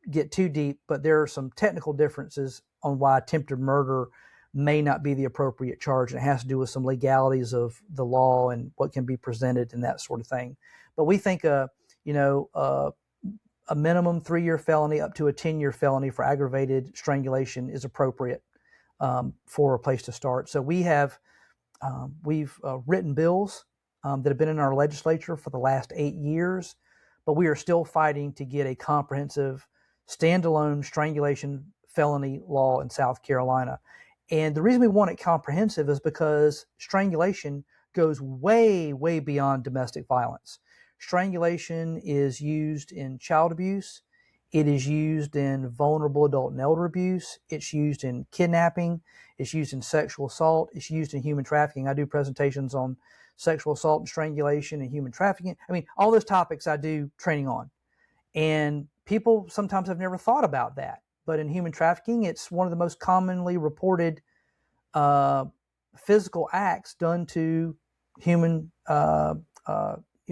get too deep, but there are some technical differences on why attempted murder may not be the appropriate charge. And it has to do with some legalities of the law and what can be presented and that sort of thing. But we think a minimum 3-year felony up to a 10-year felony for aggravated strangulation is appropriate. for a place to start. So we've written bills that have been in our legislature for the last 8 years, but we are still fighting to get a comprehensive standalone strangulation felony law in South Carolina. And the reason we want it comprehensive is because strangulation goes way, way beyond domestic violence. Strangulation is used in child abuse. It is used in vulnerable adult and elder abuse. It's used in kidnapping. It's used in sexual assault. It's used in human trafficking. I do presentations on sexual assault and strangulation and human trafficking. I mean, all those topics I do training on. And people sometimes have never thought about that. But in human trafficking, it's one of the most commonly reported physical acts done to human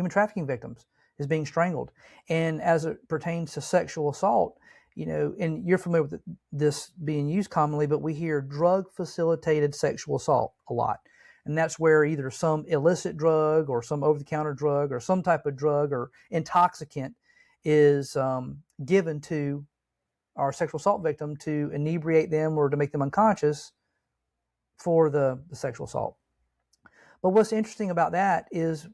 trafficking victims is being strangled. And as it pertains to sexual assault, and you're familiar with this being used commonly, but we hear drug-facilitated sexual assault a lot. And that's where either some illicit drug or some over-the-counter drug or some type of drug or intoxicant is given to our sexual assault victim to inebriate them or to make them unconscious for the sexual assault. But what's interesting about that is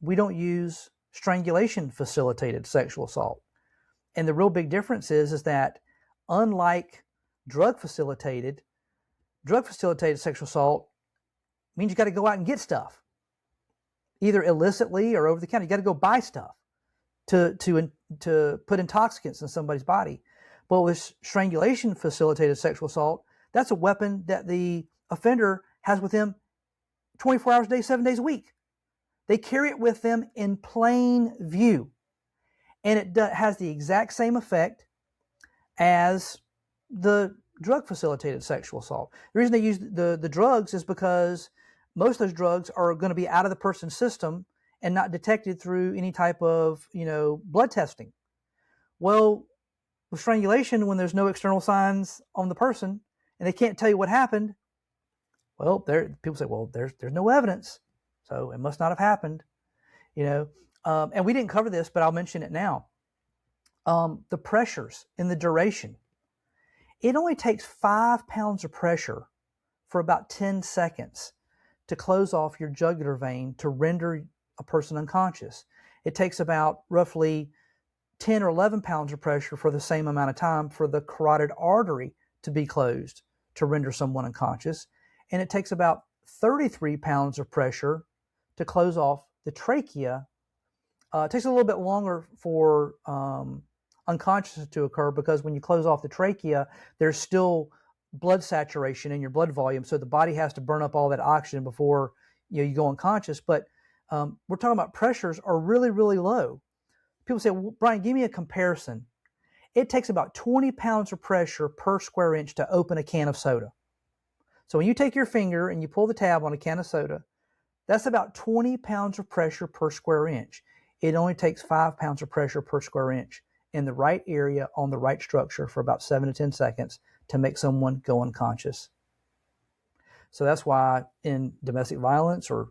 we don't use strangulation-facilitated sexual assault. And the real big difference is that unlike drug-facilitated sexual assault means you got to go out and get stuff, either illicitly or over the counter. You got to go buy stuff to put intoxicants in somebody's body. But with strangulation-facilitated sexual assault, that's a weapon that the offender has with them 24 hours a day, 7 days a week. They carry it with them in plain view. And it has the exact same effect as the drug-facilitated sexual assault. The reason they use the drugs is because most of those drugs are going to be out of the person's system and not detected through any type of, blood testing. Well, with strangulation, when there's no external signs on the person and they can't tell you what happened, well, people say, well, there's no evidence, so it must not have happened, and we didn't cover this, but I'll mention it now. The pressures and the duration. It only takes 5 pounds of pressure for about 10 seconds to close off your jugular vein to render a person unconscious. It takes about roughly 10 or 11 pounds of pressure for the same amount of time for the carotid artery to be closed to render someone unconscious. And it takes about 33 pounds of pressure to close off the trachea. It takes a little bit longer for unconsciousness to occur because when you close off the trachea, there's still blood saturation in your blood volume, so the body has to burn up all that oxygen before you go unconscious. But we're talking about pressures are really, really low. People say, well, Brian, give me a comparison. It takes about 20 pounds of pressure per square inch to open a can of soda. So when you take your finger and you pull the tab on a can of soda, that's about 20 pounds of pressure per square inch. It only takes 5 pounds of pressure per square inch in the right area on the right structure for about 7 to 10 seconds to make someone go unconscious. So that's why in domestic violence or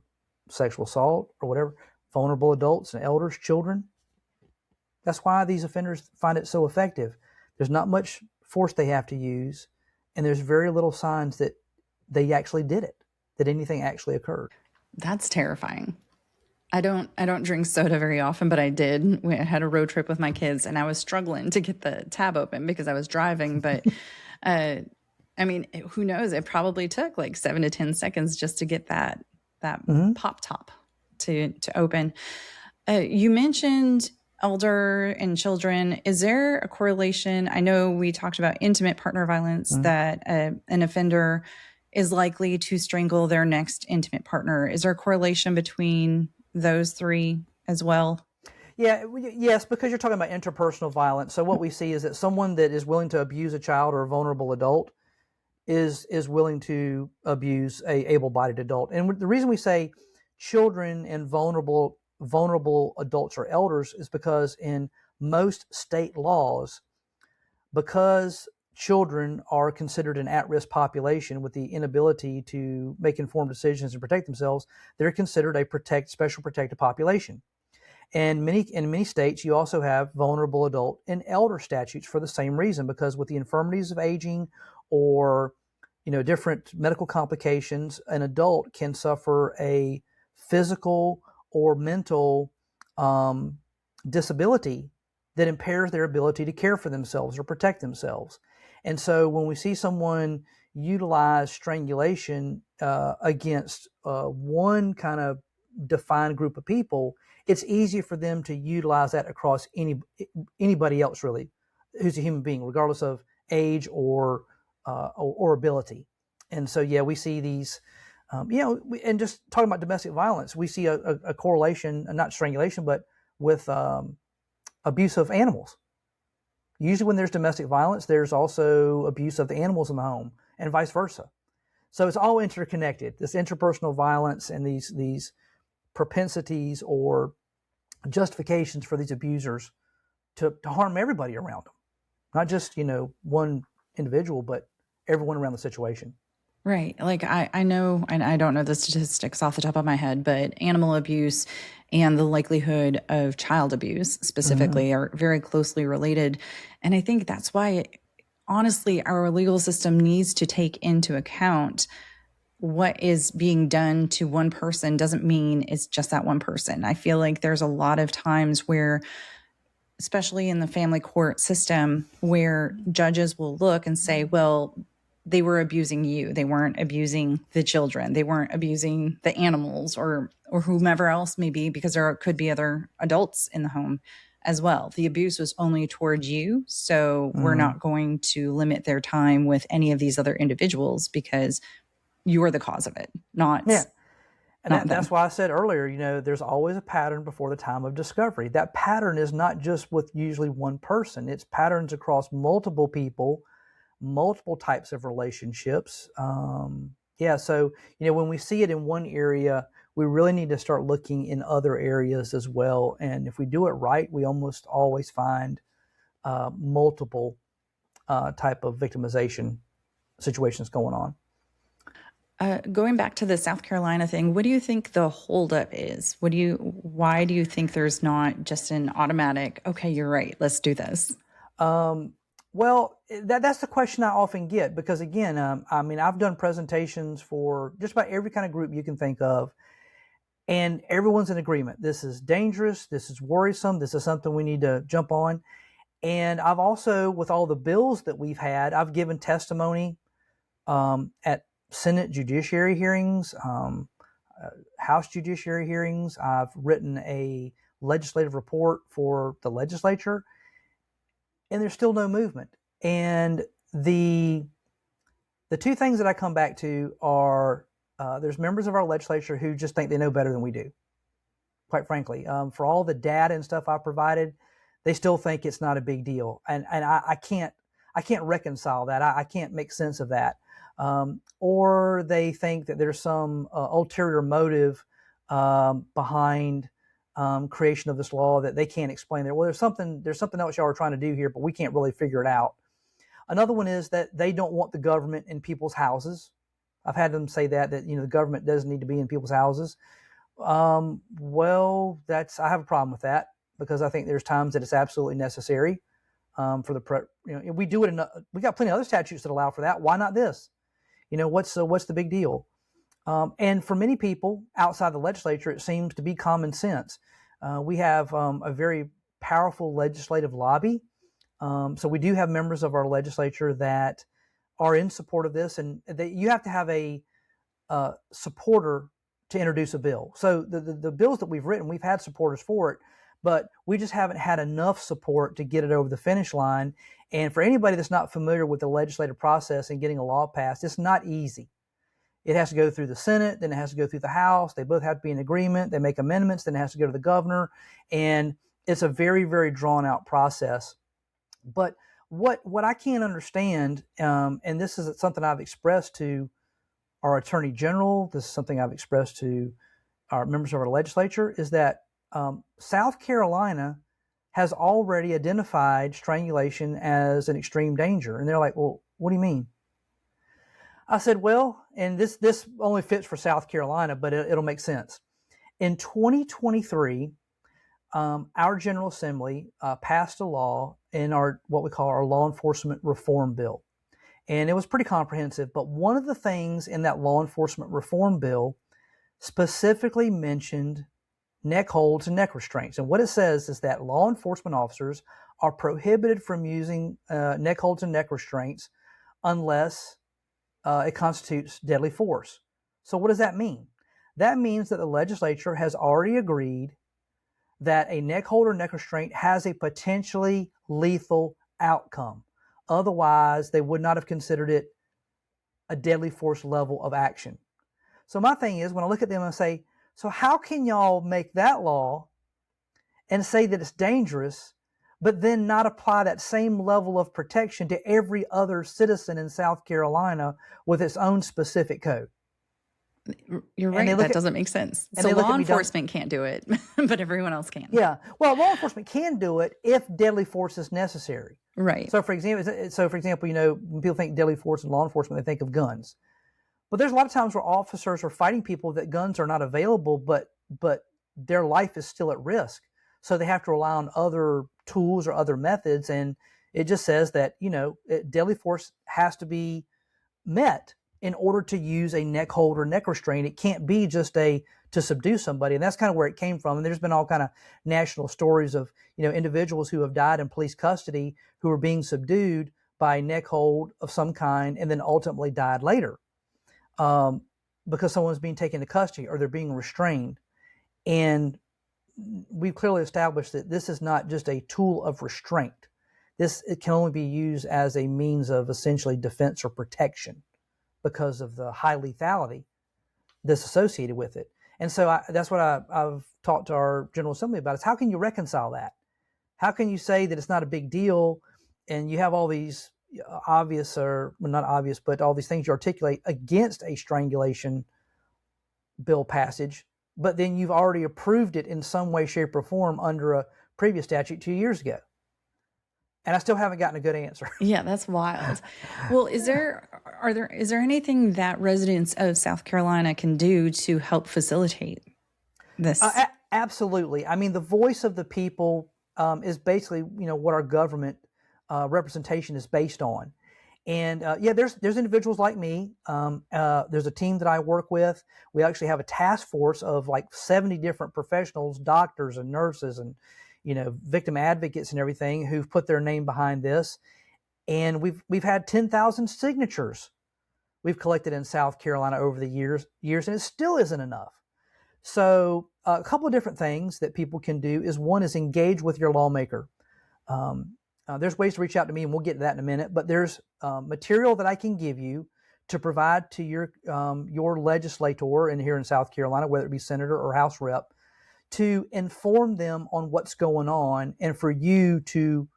sexual assault or whatever, vulnerable adults and elders, children, that's why these offenders find it so effective. There's not much force they have to use, and there's very little signs that they actually did it, that anything actually occurred. That's terrifying. I don't drink soda very often, but I did. I had a road trip with my kids, and I was struggling to get the tab open because I was driving. But I mean, who knows? It probably took like 7 to 10 seconds just to get that pop top to open. You mentioned elder and children. Is there a correlation? I know we talked about intimate partner violence, that an offender is likely to strangle their next intimate partner. Is there a correlation between those three as well? Yes, because you're talking about interpersonal violence. So what we see is that someone that is willing to abuse a child or a vulnerable adult is willing to abuse a able-bodied adult. And the reason we say children and vulnerable adults or elders is because in most state laws, because children are considered an at-risk population with the inability to make informed decisions and protect themselves, they're considered a special protected population. And in many states, you also have vulnerable adult and elder statutes for the same reason, because with the infirmities of aging or different medical complications. An adult can suffer a physical or mental disability that impairs their ability to care for themselves or protect themselves. And so when we see someone utilize strangulation against one kind of defined group of people, it's easy for them to utilize that across anybody else really who's a human being, regardless of age or ability. And so, yeah, we see these, and just talking about domestic violence, we see a correlation, not strangulation, but with abuse of animals. Usually when there's domestic violence, there's also abuse of the animals in the home and vice versa. So it's all interconnected, this interpersonal violence and these propensities or justifications for these abusers to harm everybody around them. Not just, one individual, but everyone around the situation. Right. Like I know, and I don't know the statistics off the top of my head, but animal abuse and the likelihood of child abuse specifically are very closely related. And I think that's why, honestly, our legal system needs to take into account what is being done to one person doesn't mean it's just that one person. I feel like there's a lot of times where, especially in the family court system, where judges will look and say, well, they were abusing you. They weren't abusing the children. They weren't abusing the animals or whomever else may be, because there could be other adults in the home as well. The abuse was only towards you. So we're not going to limit their time with any of these other individuals because you're the cause of it, not. Yeah. And that's why I said earlier, there's always a pattern before the time of discovery. That pattern is not just with usually one person. It's patterns across multiple people, multiple types of relationships. So, when we see it in one area, we really need to start looking in other areas as well. And if we do it right, we almost always find multiple type of victimization situations going on. Going back to the South Carolina thing, what do you think the holdup is? Why do you think there's not just an automatic, okay, you're right, let's do this? Well, that's the question I often get because, again, I've done presentations for just about every kind of group you can think of, and everyone's in agreement. This is dangerous. This is worrisome. This is something we need to jump on. And I've also, with all the bills that we've had, I've given testimony at Senate judiciary hearings, House judiciary hearings. I've written a legislative report for the legislature, and there's still no movement. And the two things that I come back to are there's members of our legislature who just think they know better than we do, quite frankly. For all the data and stuff I provided, they still think it's not a big deal. And I can't reconcile that. I can't make sense of that. Or they think that there's some ulterior motive behind creation of this law that they can't explain. Well, there's something else y'all are trying to do here, but we can't really figure it out. Another one is that they don't want the government in people's houses. I've had them say that the government doesn't need to be in people's houses. Well, I have a problem with that because I think there's times that it's absolutely necessary for the we do it. We got plenty of other statutes that allow for that. Why not this? What's the big deal? And for many people outside the legislature, it seems to be common sense. We have a very powerful legislative lobby. So we do have members of our legislature that are in support of this, and you have to have a supporter to introduce a bill. So the bills that we've written, we've had supporters for it, but we just haven't had enough support to get it over the finish line. And for anybody that's not familiar with the legislative process and getting a law passed, it's not easy. It has to go through the Senate, then it has to go through the House. They both have to be in agreement. They make amendments, then it has to go to the governor. And it's a very, very drawn out process. But what I can't understand, and this is something I've expressed to our Attorney General, this is something I've expressed to our members of our legislature, is that South Carolina has already identified strangulation as an extreme danger. And they're like, well, what do you mean? I said, well, and this only fits for South Carolina, but it'll make sense. In 2023, our General Assembly passed a law in what we call our law enforcement reform bill. and it was pretty comprehensive. But one of the things in that law enforcement reform bill specifically mentioned neck holds and neck restraints. And what it says is that law enforcement officers are prohibited from using neck holds and neck restraints unless it constitutes deadly force. So what does that mean? That means that the legislature has already agreed that a neck hold or neck restraint has a potentially lethal outcome. Otherwise, they would not have considered it a deadly force level of action. So my thing is, when I look at them and say, so how can y'all make that law and say that it's dangerous, but then not apply that same level of protection to every other citizen in South Carolina with its own specific code? You're right. That doesn't make sense. So law enforcement can't do it, but everyone else can. Yeah. Well, law enforcement can do it if deadly force is necessary. Right. So for example, you know, when people think deadly force in law enforcement, they think of guns. But there's a lot of times where officers are fighting people that guns are not available, but their life is still at risk. So they have to rely on other tools or other methods. And it just says that, you know, deadly force has to be met in order to use a neck hold or neck restraint. It can't be just to subdue somebody. And that's kind of where it came from. And there's been all kind of national stories of, you know, individuals who have died in police custody who are being subdued by a neck hold of some kind and then ultimately died later. Because someone's being taken into custody or they're being restrained. And we've clearly established that this is not just a tool of restraint. It can only be used as a means of essentially defense or protection because of the high lethality that's associated with it. And so that's what I've talked to our General Assembly about is how can you reconcile that? How can you say that it's not a big deal and you have all these obvious or well, not obvious, but all these things you articulate against a strangulation bill passage, but then you've already approved it in some way, shape, or form under a previous statute 2 years ago. And I still haven't gotten a good answer. Yeah, that's wild. Well, is there anything that residents of South Carolina can do to help facilitate this? Absolutely. I mean, the voice of the people is basically, you know, what our government representation is based on. And yeah, there's individuals like me. There's a team that I work with. We actually have a task force of like 70 different professionals, doctors and nurses and, you know, victim advocates and everything who've put their name behind this. And we've had 10,000 signatures we've collected in South Carolina over the years, and it still isn't enough. So a couple of different things that people can do is one is engage with your lawmaker. There's ways to reach out to me, and we'll get to that in a minute. But there's material that I can give you to provide to your legislator here in South Carolina, whether it be senator or House rep, to inform them on what's going on, and for you to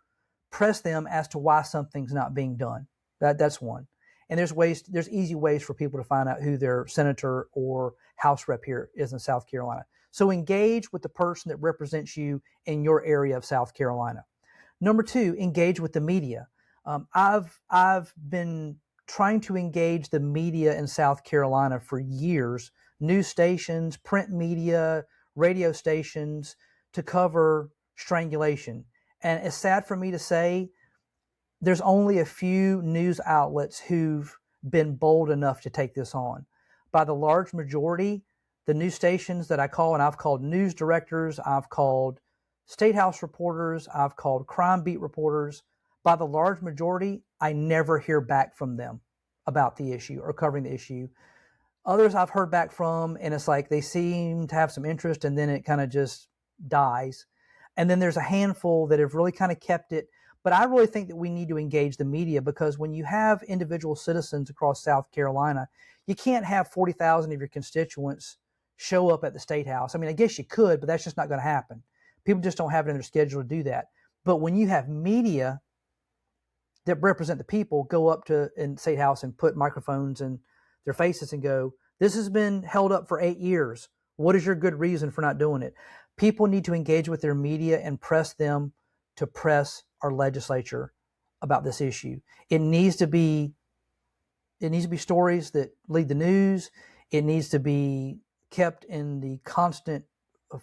press them as to why something's not being done. That's one. And there's easy ways for people to find out who their senator or House rep here is in South Carolina. So engage with the person that represents you in your area of South Carolina. Number two, engage with the media. I've been trying to engage the media in South Carolina for years, news stations, print media, radio stations, to cover strangulation. And it's sad for me to say, there's only a few news outlets who've been bold enough to take this on. By the large majority, the news stations that I call, and I've called news directors, I've called State House reporters, I've called crime beat reporters. By the large majority, I never hear back from them about the issue or covering the issue. Others I've heard back from, and it's like they seem to have some interest, and then it kind of just dies. And then there's a handful that have really kind of kept it. But I really think that we need to engage the media, because when you have individual citizens across South Carolina, you can't have 40,000 of your constituents show up at the State House. I mean, I guess you could, but that's just not going to happen. People just don't have it in their schedule to do that. But when you have media that represent the people go up to in State House and put microphones in their faces and go, this has been held up for 8 years. What is your good reason for not doing it? People need to engage with their media and press them to press our legislature about this issue. It needs to be stories that lead the news. It needs to be kept in the constant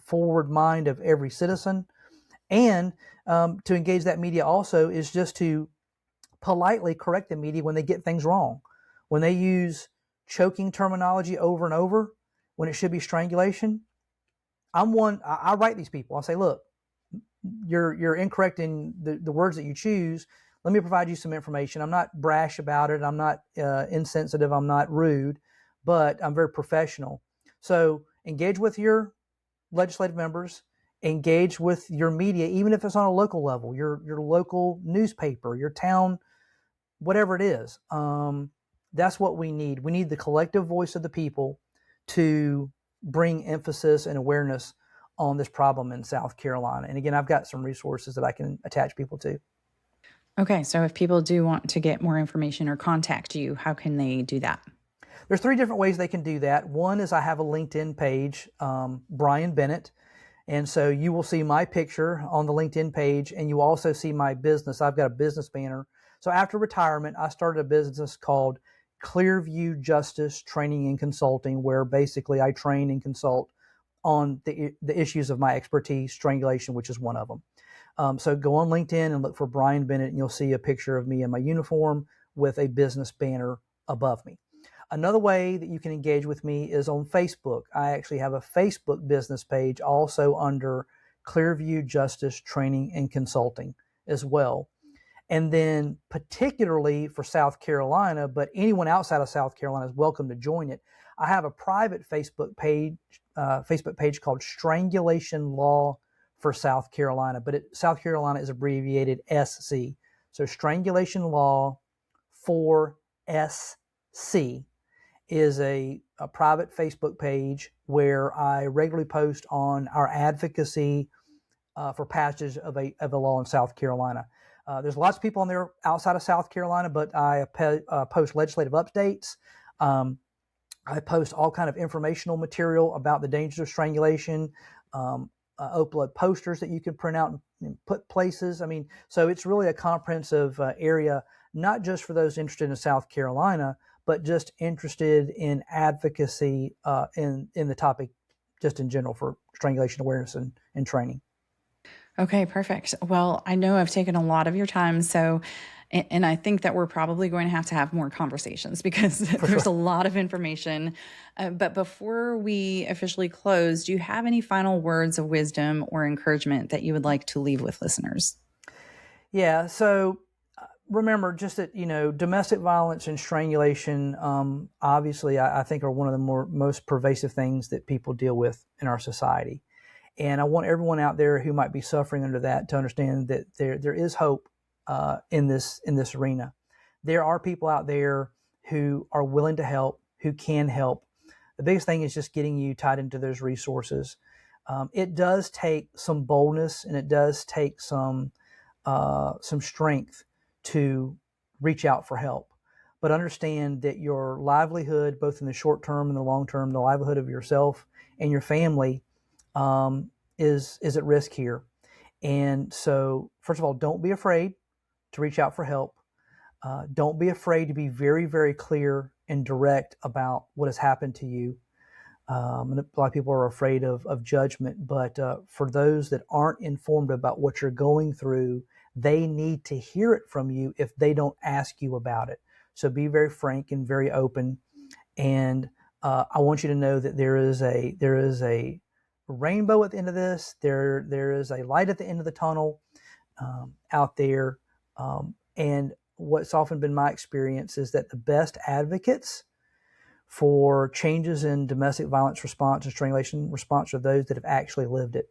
forward mind of every citizen. And to engage that media also is just to politely correct the media when they get things wrong. When they use choking terminology over and over when it should be strangulation, I write these people. I'll say, look, you're incorrect in the words that you choose. Let me provide you some information. I'm not brash about it. I'm not insensitive. I'm not rude, but I'm very professional. So engage with your legislative members, engage with your media, even if it's on a local level, your local newspaper, your town, whatever it is. That's what we need. We need the collective voice of the people to bring emphasis and awareness on this problem in South Carolina. And again, I've got some resources that I can attach people to. Okay, so if people do want to get more information or contact you, how can they do that? There's 3 different ways they can do that. One is I have a LinkedIn page, Brian Bennett. And so you will see my picture on the LinkedIn page, and you also see my business. I've got a business banner. So after retirement, I started a business called Clearview Justice Training and Consulting, where basically I train and consult on the issues of my expertise, strangulation, which is one of them. So go on LinkedIn and look for Brian Bennett, and you'll see a picture of me in my uniform with a business banner above me. Another way that you can engage with me is on Facebook. I actually have a Facebook business page also under Clearview Justice Training and Consulting as well. And then particularly for South Carolina, but anyone outside of South Carolina is welcome to join it, I have a private Facebook page called Strangulation Law for South Carolina, but South Carolina is abbreviated SC. So Strangulation Law for SC is a private Facebook page where I regularly post on our advocacy for passage of a law in South Carolina. There's lots of people on there outside of South Carolina, but I post legislative updates. I post all kind of informational material about the dangers of strangulation, upload posters that you can print out and put places. I mean, so it's really a comprehensive area, not just for those interested in South Carolina, but just interested in advocacy in the topic just in general for strangulation awareness and training. Okay, perfect. Well, I know I've taken a lot of your time, so, and I think that we're probably going to have more conversations because there's a lot of information. But before we officially close, do you have any final words of wisdom or encouragement that you would like to leave with listeners? Yeah, so remember just that, domestic violence and strangulation, obviously, I think are one of the most pervasive things that people deal with in our society. And I want everyone out there who might be suffering under that to understand that there is hope in this arena. There are people out there who are willing to help, who can help. The biggest thing is just getting you tied into those resources. It does take some boldness, and it does take some strength to reach out for help. But understand that your livelihood, both in the short term and the long term, the livelihood of yourself and your family, is at risk here. And so, first of all, don't be afraid to reach out for help. Don't be afraid to be very, very clear and direct about what has happened to you. And a lot of people are afraid of judgment, but for those that aren't informed about what you're going through, they need to hear it from you if they don't ask you about it. So be very frank and very open. And I want you to know that there is a rainbow at the end of this. There is a light at the end of the tunnel out there. And what's often been my experience is that the best advocates for changes in domestic violence response and strangulation response are those that have actually lived it.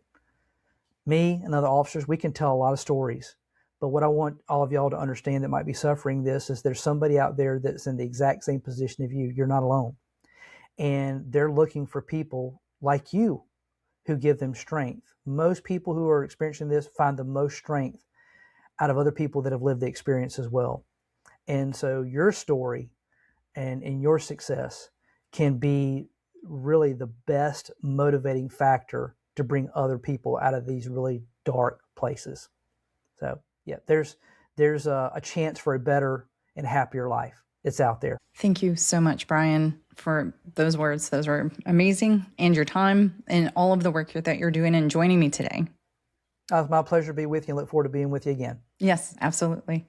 Me and other officers, we can tell a lot of stories. But what I want all of y'all to understand that might be suffering this is there's somebody out there that's in the exact same position of you. You're not alone. And they're looking for people like you who give them strength. Most people who are experiencing this find the most strength out of other people that have lived the experience as well. And so your story and your success can be really the best motivating factor to bring other people out of these really dark places. So yeah, there's a chance for a better and happier life. It's out there. Thank you so much, Brian, for those words. Those were amazing, and your time and all of the work that you're doing and joining me today. It's my pleasure to be with you and look forward to being with you again. Yes, absolutely.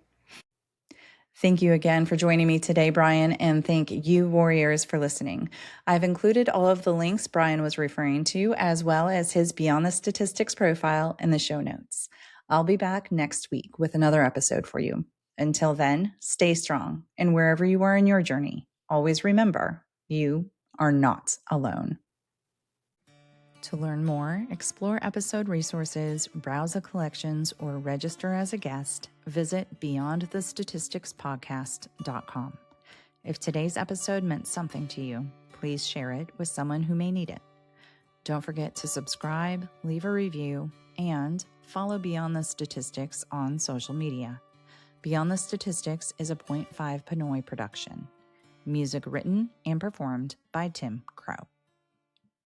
Thank you again for joining me today, Brian, and thank you, warriors, for listening. I've included all of the links Brian was referring to, as well as his Beyond the Statistics profile in the show notes. I'll be back next week with another episode for you. Until then, stay strong, and wherever you are in your journey, always remember, you are not alone. To learn more, explore episode resources, browse the collections, or register as a guest, visit beyondthestatisticspodcast.com. If today's episode meant something to you, please share it with someone who may need it. Don't forget to subscribe, leave a review, and follow Beyond the Statistics on social media. Beyond the Statistics is a .5 Pinoy production. Music written and performed by Tim Crow.